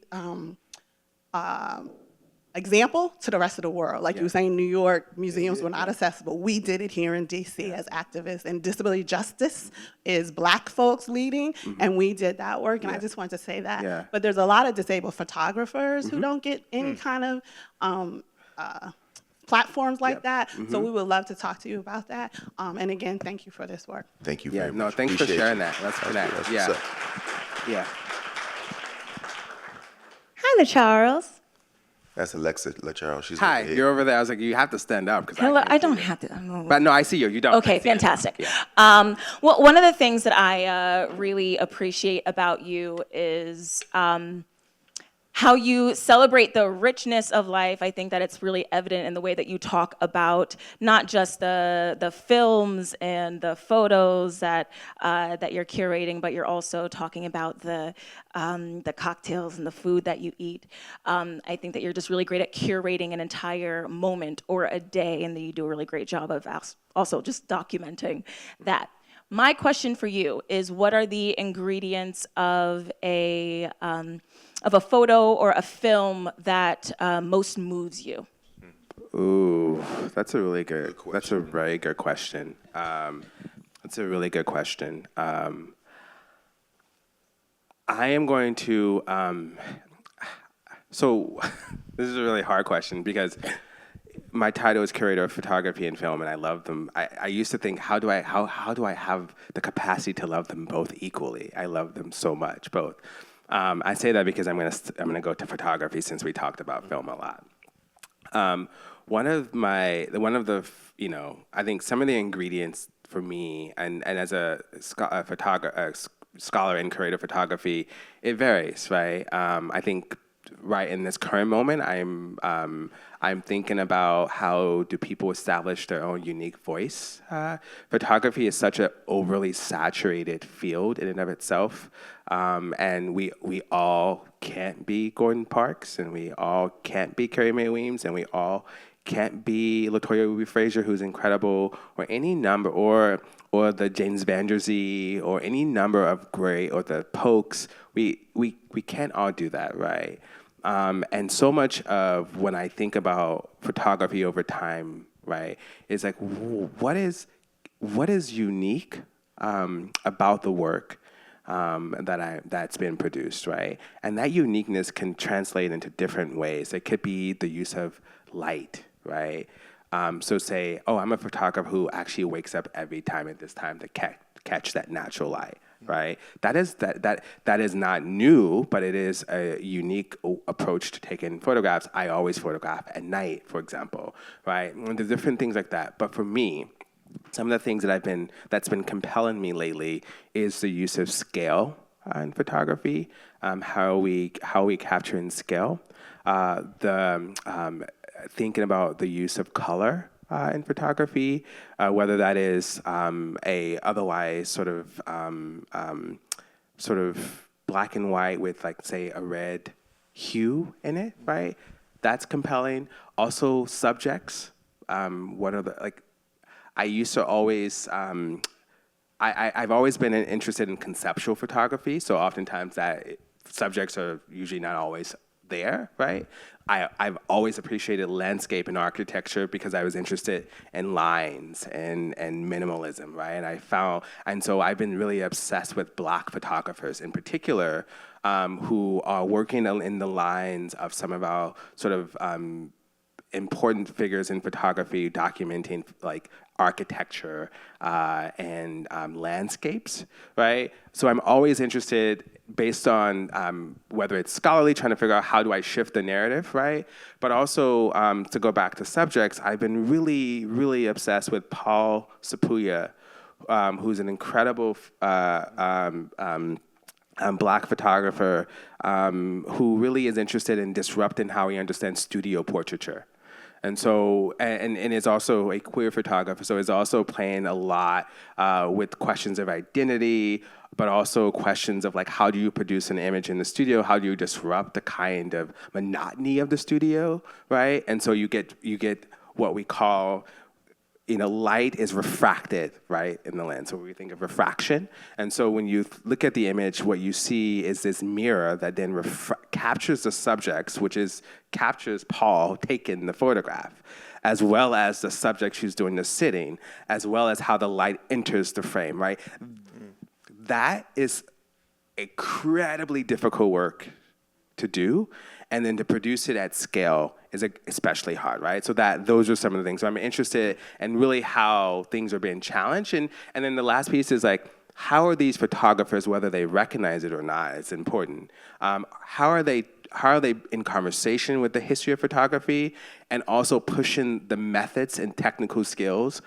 example to the rest of the world. Like you were saying, New York museums were not accessible. We did it here in DC as activists, and disability justice is Black folks leading, and we did that work, and I just wanted to say that. But there's a lot of disabled photographers who don't get any kind of platforms like that, so we would love to talk to you about that. And again, thank you for this work. Thank you very much. No, thanks for sharing that. That's for that. Yeah. Hi, LaCharles. That's Alexa LaCharles. She's Hi, you're over there. I was like, you have to stand up. Hello, I don't have to. But no, I see you. You don't. Okay, fantastic. Well, one of the things that I really appreciate about you is how you celebrate the richness of life. I think that it's really evident in the way that you talk about not just the films and the photos that you're curating, but you're also talking about the cocktails and the food that you eat. I think that you're just really great at curating an entire moment or a day, and that you do a really great job of also just documenting that. My question for you is, what are the ingredients of a photo or a film that most moves you? Ooh, that's a really good. That's a very good question. That's a really good question. I am going to. So this is a really hard question because my title is Curator of Photography and Film, and I love them. I used to think, how do I have the capacity to love them both equally? I love them so much, both. I say that because I'm gonna go to photography since we talked about film a lot. One of the I think some of the ingredients for me, and as a scholar in curator photography, it varies, right? I think right in this current moment, I'm thinking about how do people establish their own unique voice. Photography is such an overly saturated field in and of itself, and we all can't be Gordon Parks, and we all can't be Carrie Mae Weems, and we all can't be LaToya Ruby Frazier, who's incredible, or any number, or the James Van Der Zee, or any number of great, or the Pokes. We can't all do that, right? And so much of when I think about photography over time, right, is like, what is unique about the work that's been produced, right? And that uniqueness can translate into different ways. It could be the use of light, right? So say, I'm a photographer who actually wakes up every time at this time to catch that natural light. Right. That is not new, but it is a unique approach to taking photographs. I always photograph at night, for example. Right. And there's different things like that. But for me, some of the things that's been compelling me lately is the use of scale in photography. How we capture in scale. Thinking about the use of color. in photography, whether that is a otherwise sort of black and white with, like, say, a red hue in it, right? That's compelling. Also, subjects. What are the, like, I used to always, I've always been interested in conceptual photography, so oftentimes subjects are usually not always there, right? I've always appreciated landscape and architecture because I was interested in lines and minimalism, right? And so I've been really obsessed with Black photographers in particular, who are working in the lines of some of our sort of important figures in photography, documenting, like, architecture and landscapes, right? So I'm always interested, based on whether it's scholarly, trying to figure out how do I shift the narrative, right? But also, to go back to subjects, I've been really, really obsessed with Paul Sapuya, who's an incredible Black photographer who really is interested in disrupting how we understand studio portraiture. And so, and is also a queer photographer, so is also playing a lot with questions of identity, but also questions of, like, how do you produce an image in the studio? How do you disrupt the kind of monotony of the studio, right? And so you get what we call, light is refracted, right, in the lens. So we think of refraction. And so when you look at the image, what you see is this mirror that then captures the subjects, captures Paul taking the photograph, as well as the subject who's doing the sitting, as well as how the light enters the frame, right? That is incredibly difficult work to do. And then to produce it at scale is especially hard, right? So those are some of the things. So I'm interested in really how things are being challenged. And then the last piece is, like, how are these photographers, whether they recognize it or not, it's important. How are they in conversation with the history of photography and also pushing the methods and technical skills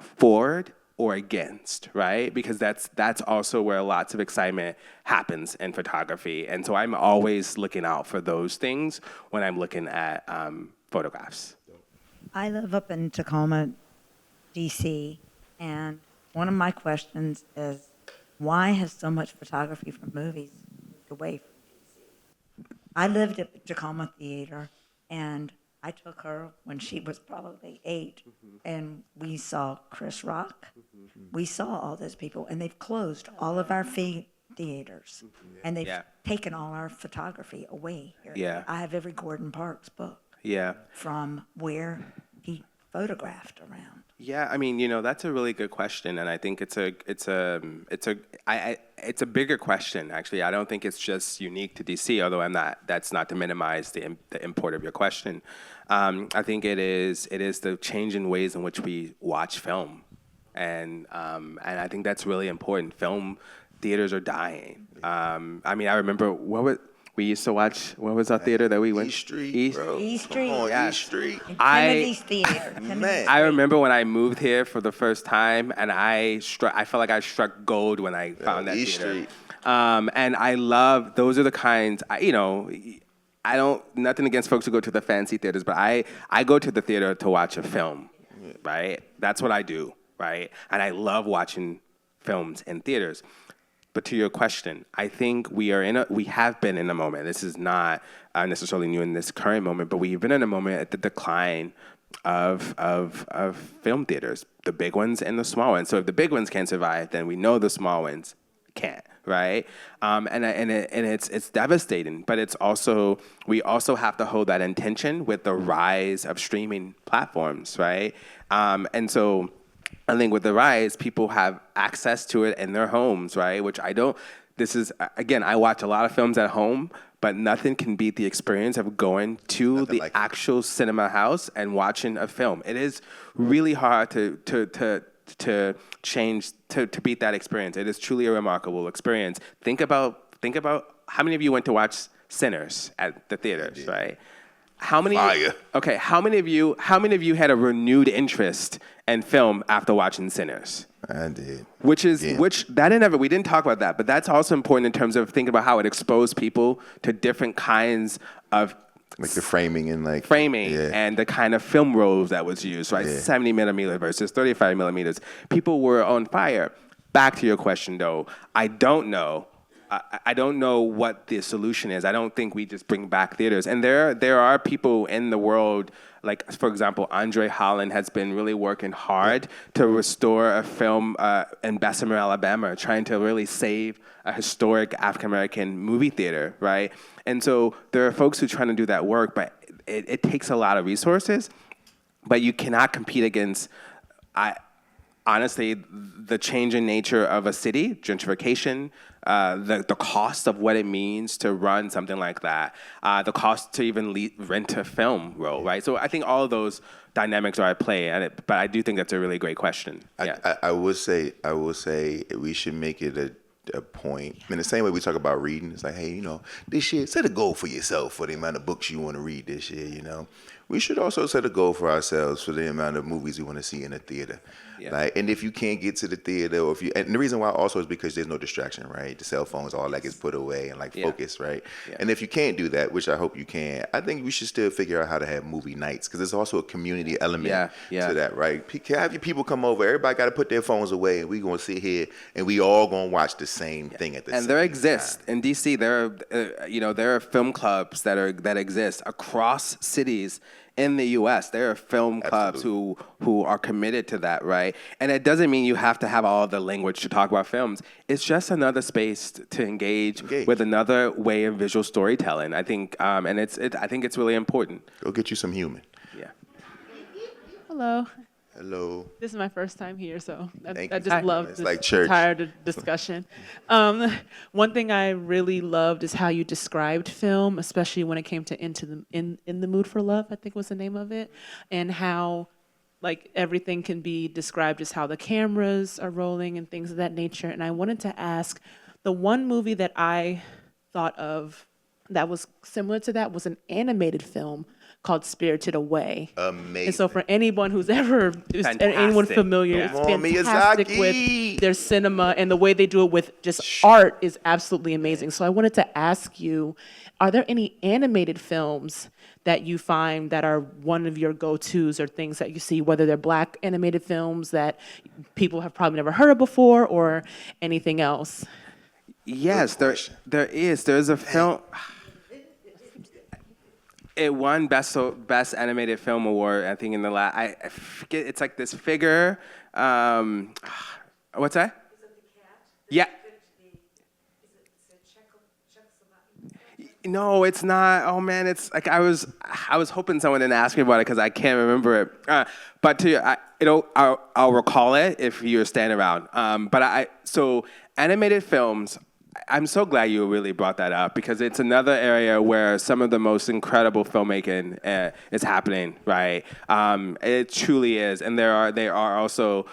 forward or against, right? Because that's also where lots of excitement happens in photography. And so I'm always looking out for those things when I'm looking at photographs. I live up in Tacoma, DC, and one of my questions is, why has so much photography from movies moved away from DC? I lived at the Tacoma Theater, and I took her when she was probably 8, and we saw Chris Rock. We saw all those people, and they've closed all of our theaters, and they've taken all our photography away here. Yeah. I have every Gordon Parks book from where he photographed around. Yeah, I mean, that's a really good question, and I think it's a bigger question, actually. I don't think it's just unique to DC, although that's not to minimize the import of your question. I think it is the change in ways in which we watch film, and I think that's really important. Film theaters are dying. I mean, I remember we used to watch, what was our theater that we went? East Street, bro. East Street. Come on, East Street. Timothy's Theater. I remember when I moved here for the first time, and I felt like I struck gold when I found that East theater. Street. And I love, those are the kinds, nothing against folks who go to the fancy theaters, but I go to the theater to watch a film, right? That's what I do, right? And I love watching films in theaters. But to your question, I think we have been in a moment. This is not necessarily new in this current moment, but we've been in a moment at the decline of film theaters, the big ones and the small ones. So if the big ones can't survive, then we know the small ones can't, right? And it's devastating. But we also have to hold that intention with the rise of streaming platforms, right? And so I think with the rise, people have access to it in their homes, right? Which I watch a lot of films at home, but nothing can beat the experience of going to the actual cinema house and watching a film. It is really hard to beat that experience. It is truly a remarkable experience. Think about how many of you went to watch Sinners at the theaters, right? How many of you had a renewed interest in film after watching Sinners? I did. We didn't talk about that, but that's also important in terms of thinking about how it exposed people to different kinds of Like the framing and and the kind of film rolls that was used, right? 70 millimeter versus 35 millimeters. People were on fire. Back to your question, though, I don't know. I don't know what the solution is. I don't think we just bring back theaters. And there are people in the world, like, for example, Andre Holland has been really working hard to restore a film in Bessemer, Alabama, trying to really save a historic African-American movie theater, right? And so there are folks who are trying to do that work, but it takes a lot of resources. But you cannot compete against, honestly, the changing nature of a city, gentrification, the cost of what it means to run something like that, the cost to even rent a film roll, right? So I think all of those dynamics are at play, but I do think that's a really great question. I will say we should make it a point. In the same way we talk about reading, it's like, hey, this year, set a goal for yourself for the amount of books you want to read this year, We should also set a goal for ourselves for the amount of movies we want to see in the theater. Yeah. And if you can't get to the theater, and the reason why also is because there's no distraction, right? The cell phones, all that gets put away and focus, right? Yeah. And if you can't do that, which I hope you can, I think we should still figure out how to have movie nights because there's also a community element to that, right? Have your people come over. Everybody got to put their phones away, and we're gonna sit here and we all gonna watch the same thing at the same time. And there exists in DC. There are film clubs that exist across cities. In the U.S., there are film clubs who are committed to that, right? And it doesn't mean you have to have all the language to talk about films. It's just another space to engage with another way of visual storytelling. I think, I think it's really important. Go get you some human. Yeah. Hello. Hello. This is my first time here, so I just Hi. love It's this like church. entire discussion. One thing I really loved is how you described film, especially when it came to In the Mood for Love, I think was the name of it, and how everything can be described as how the cameras are rolling and things of that nature. And I wanted to ask, the one movie that I thought of that was similar to that was an animated film called Spirited Away. Amazing. And so for anyone anyone familiar, it's fantastic with their cinema, and the way they do it with just art is absolutely amazing. So I wanted to ask you, are there any animated films that you find that are one of your go-tos or things that you see, whether they're Black animated films that people have probably never heard of before or anything else? Yes, there is. There's a film. It won best animated film award, I think, in the last. I forget. It's like this figure. What's that? Is it the cat? Yeah. No, it's not. Oh man, it's like I was hoping someone didn't ask me about it because I can't remember it. But I'll recall it if you're staying around. So animated films. I'm so glad you really brought that up because it's another area where some of the most incredible filmmaking is happening, right? It truly is, and there are also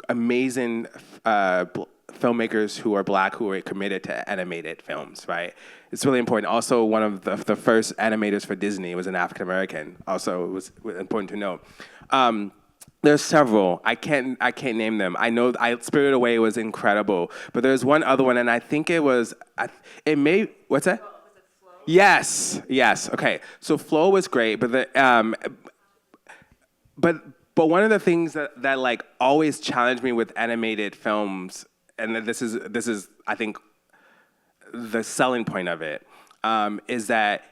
amazing filmmakers who are Black who are committed to animated films, right? It's really important. Also, one of the first animators for Disney was an African American. Also, it was important to know. There's several. I can't name them. I know Spirited Away was incredible, but there's one other one, and I think it was. What's that? Was it Flow? Yes. Okay. So Flow was great, but but one of the things that like always challenged me with animated films, and this is I think the selling point of it, is that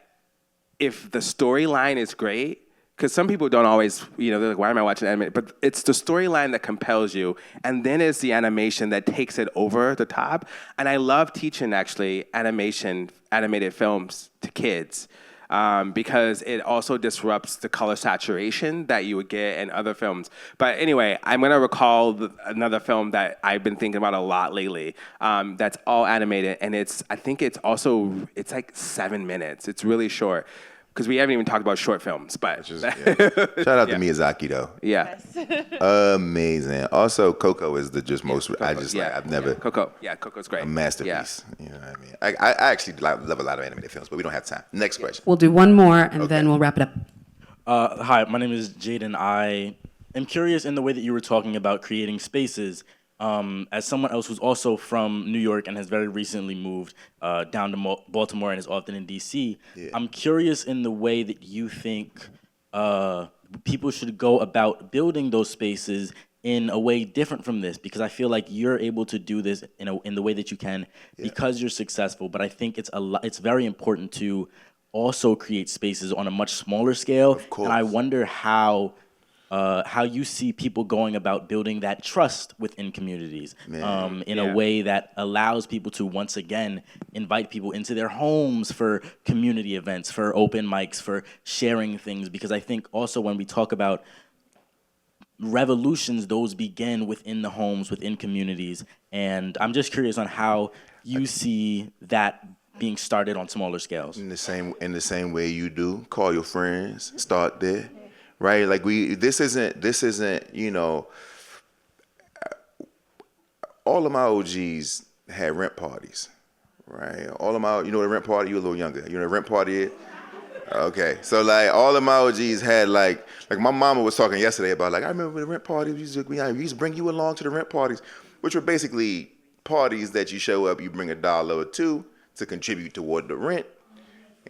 if the storyline is great. Because some people don't always, they're like, why am I watching anime? But it's the storyline that compels you, and then it's the animation that takes it over the top. And I love teaching, actually, animated films to kids because it also disrupts the color saturation that you would get in other films. But anyway, I'm going to recall another film that I've been thinking about a lot lately that's all animated, and I think it's like 7 minutes. It's really short. Because we haven't even talked about short films, but shout out to Miyazaki though. Yeah, amazing. Also, Coco is I've never. Coco's great. A masterpiece. Yeah. You know what I mean? I actually love a lot of animated films, but we don't have time. Next question. We'll do one more and then we'll wrap it up. Hi, my name is Jaden. I am curious in the way that you were talking about creating spaces. as someone else who's also from New York and has very recently moved down to Baltimore and is often in DC, I'm curious in the way that you think people should go about building those spaces in a way different from this, because I feel like you're able to do this in the way that you can because you're successful. But I think it's very important to also create spaces on a much smaller scale. Of course. And I wonder how you see people going about building that trust within communities in a way that allows people to once again invite people into their homes for community events, for open mics, for sharing things. Because I think also when we talk about revolutions, those begin within the homes, within communities. And I'm just curious on how you see that being started on smaller scales. In the same way you do. Call your friends, start there. Right? Like this isn't, you know, all of my OGs had rent parties, right? All of my, you know what a rent party, you're a little younger. You know what a rent party is? Okay, so like all of my OGs had like my mama was talking yesterday about like, I remember the rent parties, we used to bring you along to the rent parties, which were basically parties that you show up, you bring $1 or $2 to contribute toward the rent.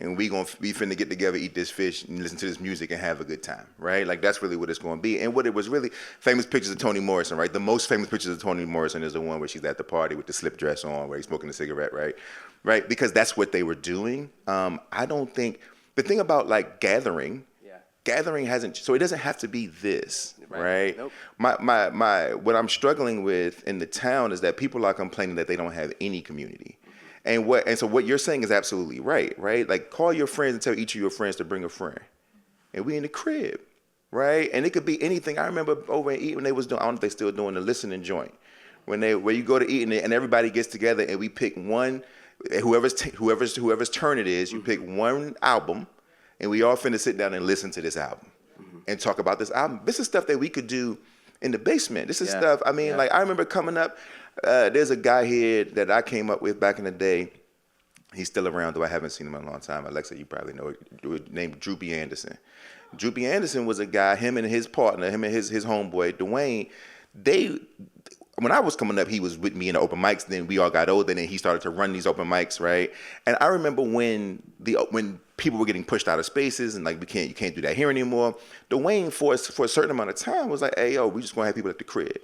And we finna get together, eat this fish, and listen to this music and have a good time, right? Like that's really what it's gonna be. And what it was really, famous pictures of Toni Morrison, right? The most famous pictures of Toni Morrison is the one where she's at the party with the slip dress on, where he's smoking a cigarette, right? Right? Because that's what they were doing. I don't think, the thing about like gathering hasn't, so it doesn't have to be this, right? Nope. My what I'm struggling with in the town is that people are complaining that they don't have any community. And so what you're saying is absolutely right? Like call your friends and tell each of your friends to bring a friend. And we in the crib, right? And it could be anything. I remember over in Eat when they was doing, I don't know if they still doing the listening joint. Where you go to Eat and everybody gets together and we pick one, whoever's turn it is, you pick one album and we all finna sit down and listen to this album and talk about this album. This is stuff that we could do in the basement. This is stuff, I mean, like I remember coming up, there's a guy here that I came up with back in the day. He's still around, though I haven't seen him in a long time. Alexa, you probably know it, named Droopy Anderson. Droopy Anderson was a guy, him and his partner, him and his homeboy, Dwayne, when I was coming up, he was with me in the open mics. Then we all got older, and then he started to run these open mics, right? And I remember when people were getting pushed out of spaces, and like you can't do that here anymore. Dwayne, for a certain amount of time, was like, "Hey, yo, we just gonna have people at the crib.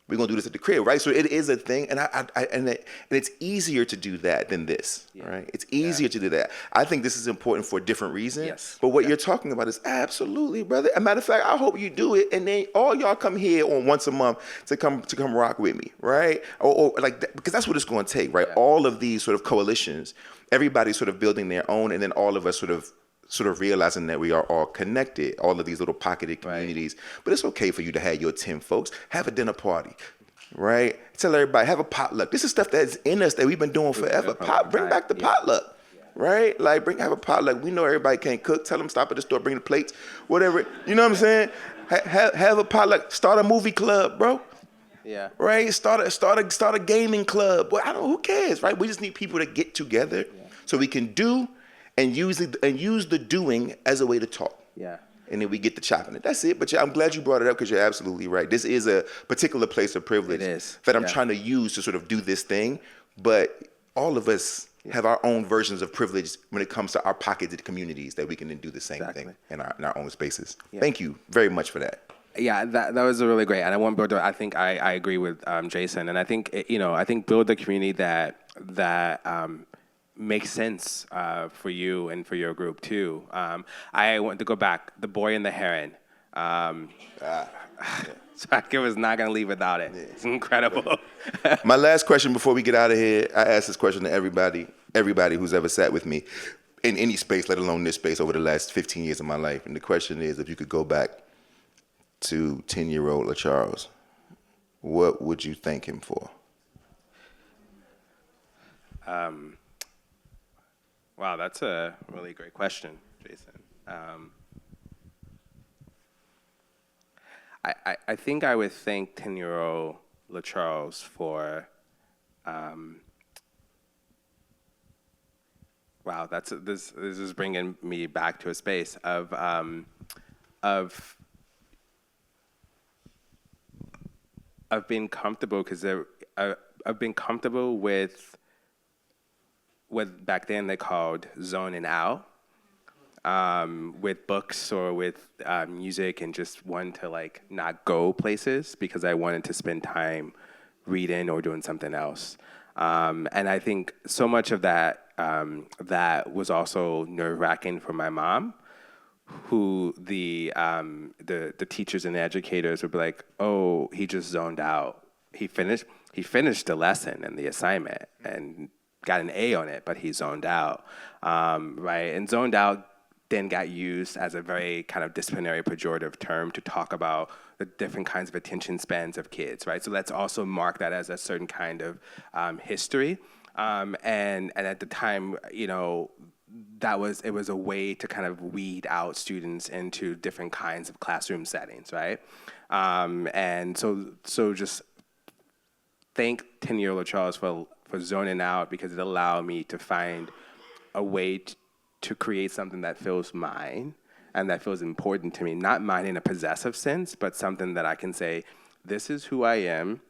We're gonna do this at the crib, right?" So it is a thing, and it's easier to do that than this, right? It's easier to do that. I think this is important for a different reason. Yes. But what you're talking about is absolutely, brother. As a matter of fact, I hope you do it, and then all y'all come here on once a month to come rock with me, right? Or like that, because that's what it's going to take, right? Yeah. All of these sort of coalitions, everybody's sort of building their own, and then all of us sort of realizing that we are all connected, all of these little pocketed communities. Right. But it's okay for you to have your 10 folks, have a dinner party, right? Tell everybody, have a potluck. This is stuff that's in us that we've been doing forever. Bring back the potluck, right? Like have a potluck. We know everybody can't cook. Tell them stop at the store, bring the plates, whatever. You know what I'm saying? Have a potluck. Start a movie club, bro. Yeah. Right? Start a gaming club. Well, who cares, right? We just need people to get together so we can do and use the doing as a way to talk. Yeah. And then we get to chopping it. That's it. But I'm glad you brought it up because you're absolutely right. This is a particular place of privilege that I'm trying to use to sort of do this thing. But all of us have our own versions of privilege when it comes to our pocketed communities that we can then do the same thing in our own spaces. Yeah. Thank you very much for that. Yeah, that was a really great. And I want to build. I think I agree with Jason. And I think I think build a community that makes sense for you and for your group too. I want to go back. The Boy and the Heron. So I was not going to leave without it. It's incredible. My last question before we get out of here, I ask this question to everybody who's ever sat with me in any space, let alone this space, over the last 15 years of my life. And the question is, if you could go back to 10-year-old LaCharles, what would you thank him for? Wow, that's a really great question, Jason. I think I would thank 10-year-old LaCharles for, wow, this is bringing me back to a space of, I've been comfortable because I've been comfortable with what back then they called zoning out, with books or with music, and just wanting to like not go places because I wanted to spend time reading or doing something else. And I think so much of that that was also nerve-wracking for my mom, who the teachers and the educators would be like, "Oh, he just zoned out. He finished the lesson and the assignment and got an A on it, but he zoned out." Right? And zoned out then got used as a very kind of disciplinary pejorative term to talk about the different kinds of attention spans of kids, right? So let's also mark that as a certain kind of history. And at the time, you know, it was a way to kind of weed out students into different kinds of classroom settings, right? And so just thank 10-year-old LaCharles for zoning out, because it allowed me to find a way to create something that feels mine and that feels important to me. Not mine in a possessive sense, but something that I can say, this is who I am,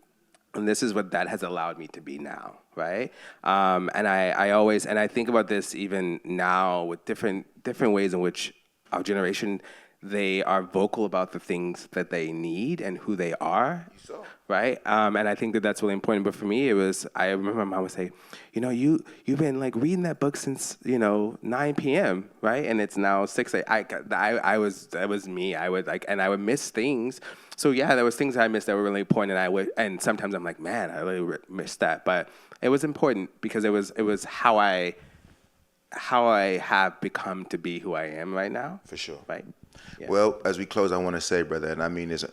and this is what that has allowed me to be now, right? And I think about this even now with different ways in which our generation, they are vocal about the things that they need and who they are, right? And I think that that's really important. But for me, I remember my mom would say, you know, you've been like reading that book since, you know, 9 p.m., right? And it's now 6 a.m. That was me. I would miss things. So yeah, there was things I missed that were really important, and sometimes I'm like, man, I really missed that. But it was important because it was how I have become to be who I am right now. For sure. Right. Yeah. Well, as we close, I want to say, brother, and I mean this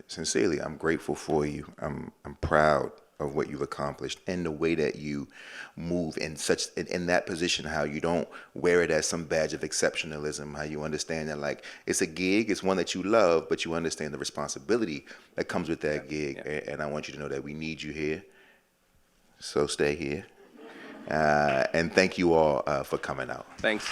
sincerely, I'm grateful for you. I'm proud of what you've accomplished and the way that you move in that position, how you don't wear it as some badge of exceptionalism, how you understand that like it's a gig, it's one that you love, but you understand the responsibility that comes with that gig. Yeah. And I want you to know that we need you here. So stay here. And thank you all for coming out. Thanks.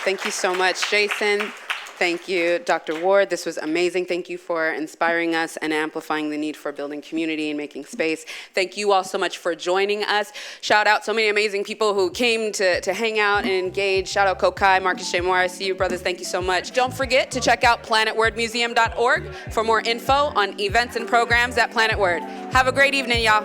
Thank you so much, Jason. Thank you, Dr. Ward. This was amazing. Thank you for inspiring us and amplifying the need for building community and making space. Thank you all so much for joining us. Shout out so many amazing people who came to hang out and engage. Shout out Kokai, Marcus J. Moore. I see you, brothers. Thank you so much. Don't forget to check out planetwordmuseum.org for more info on events and programs at Planet Word. Have a great evening, y'all.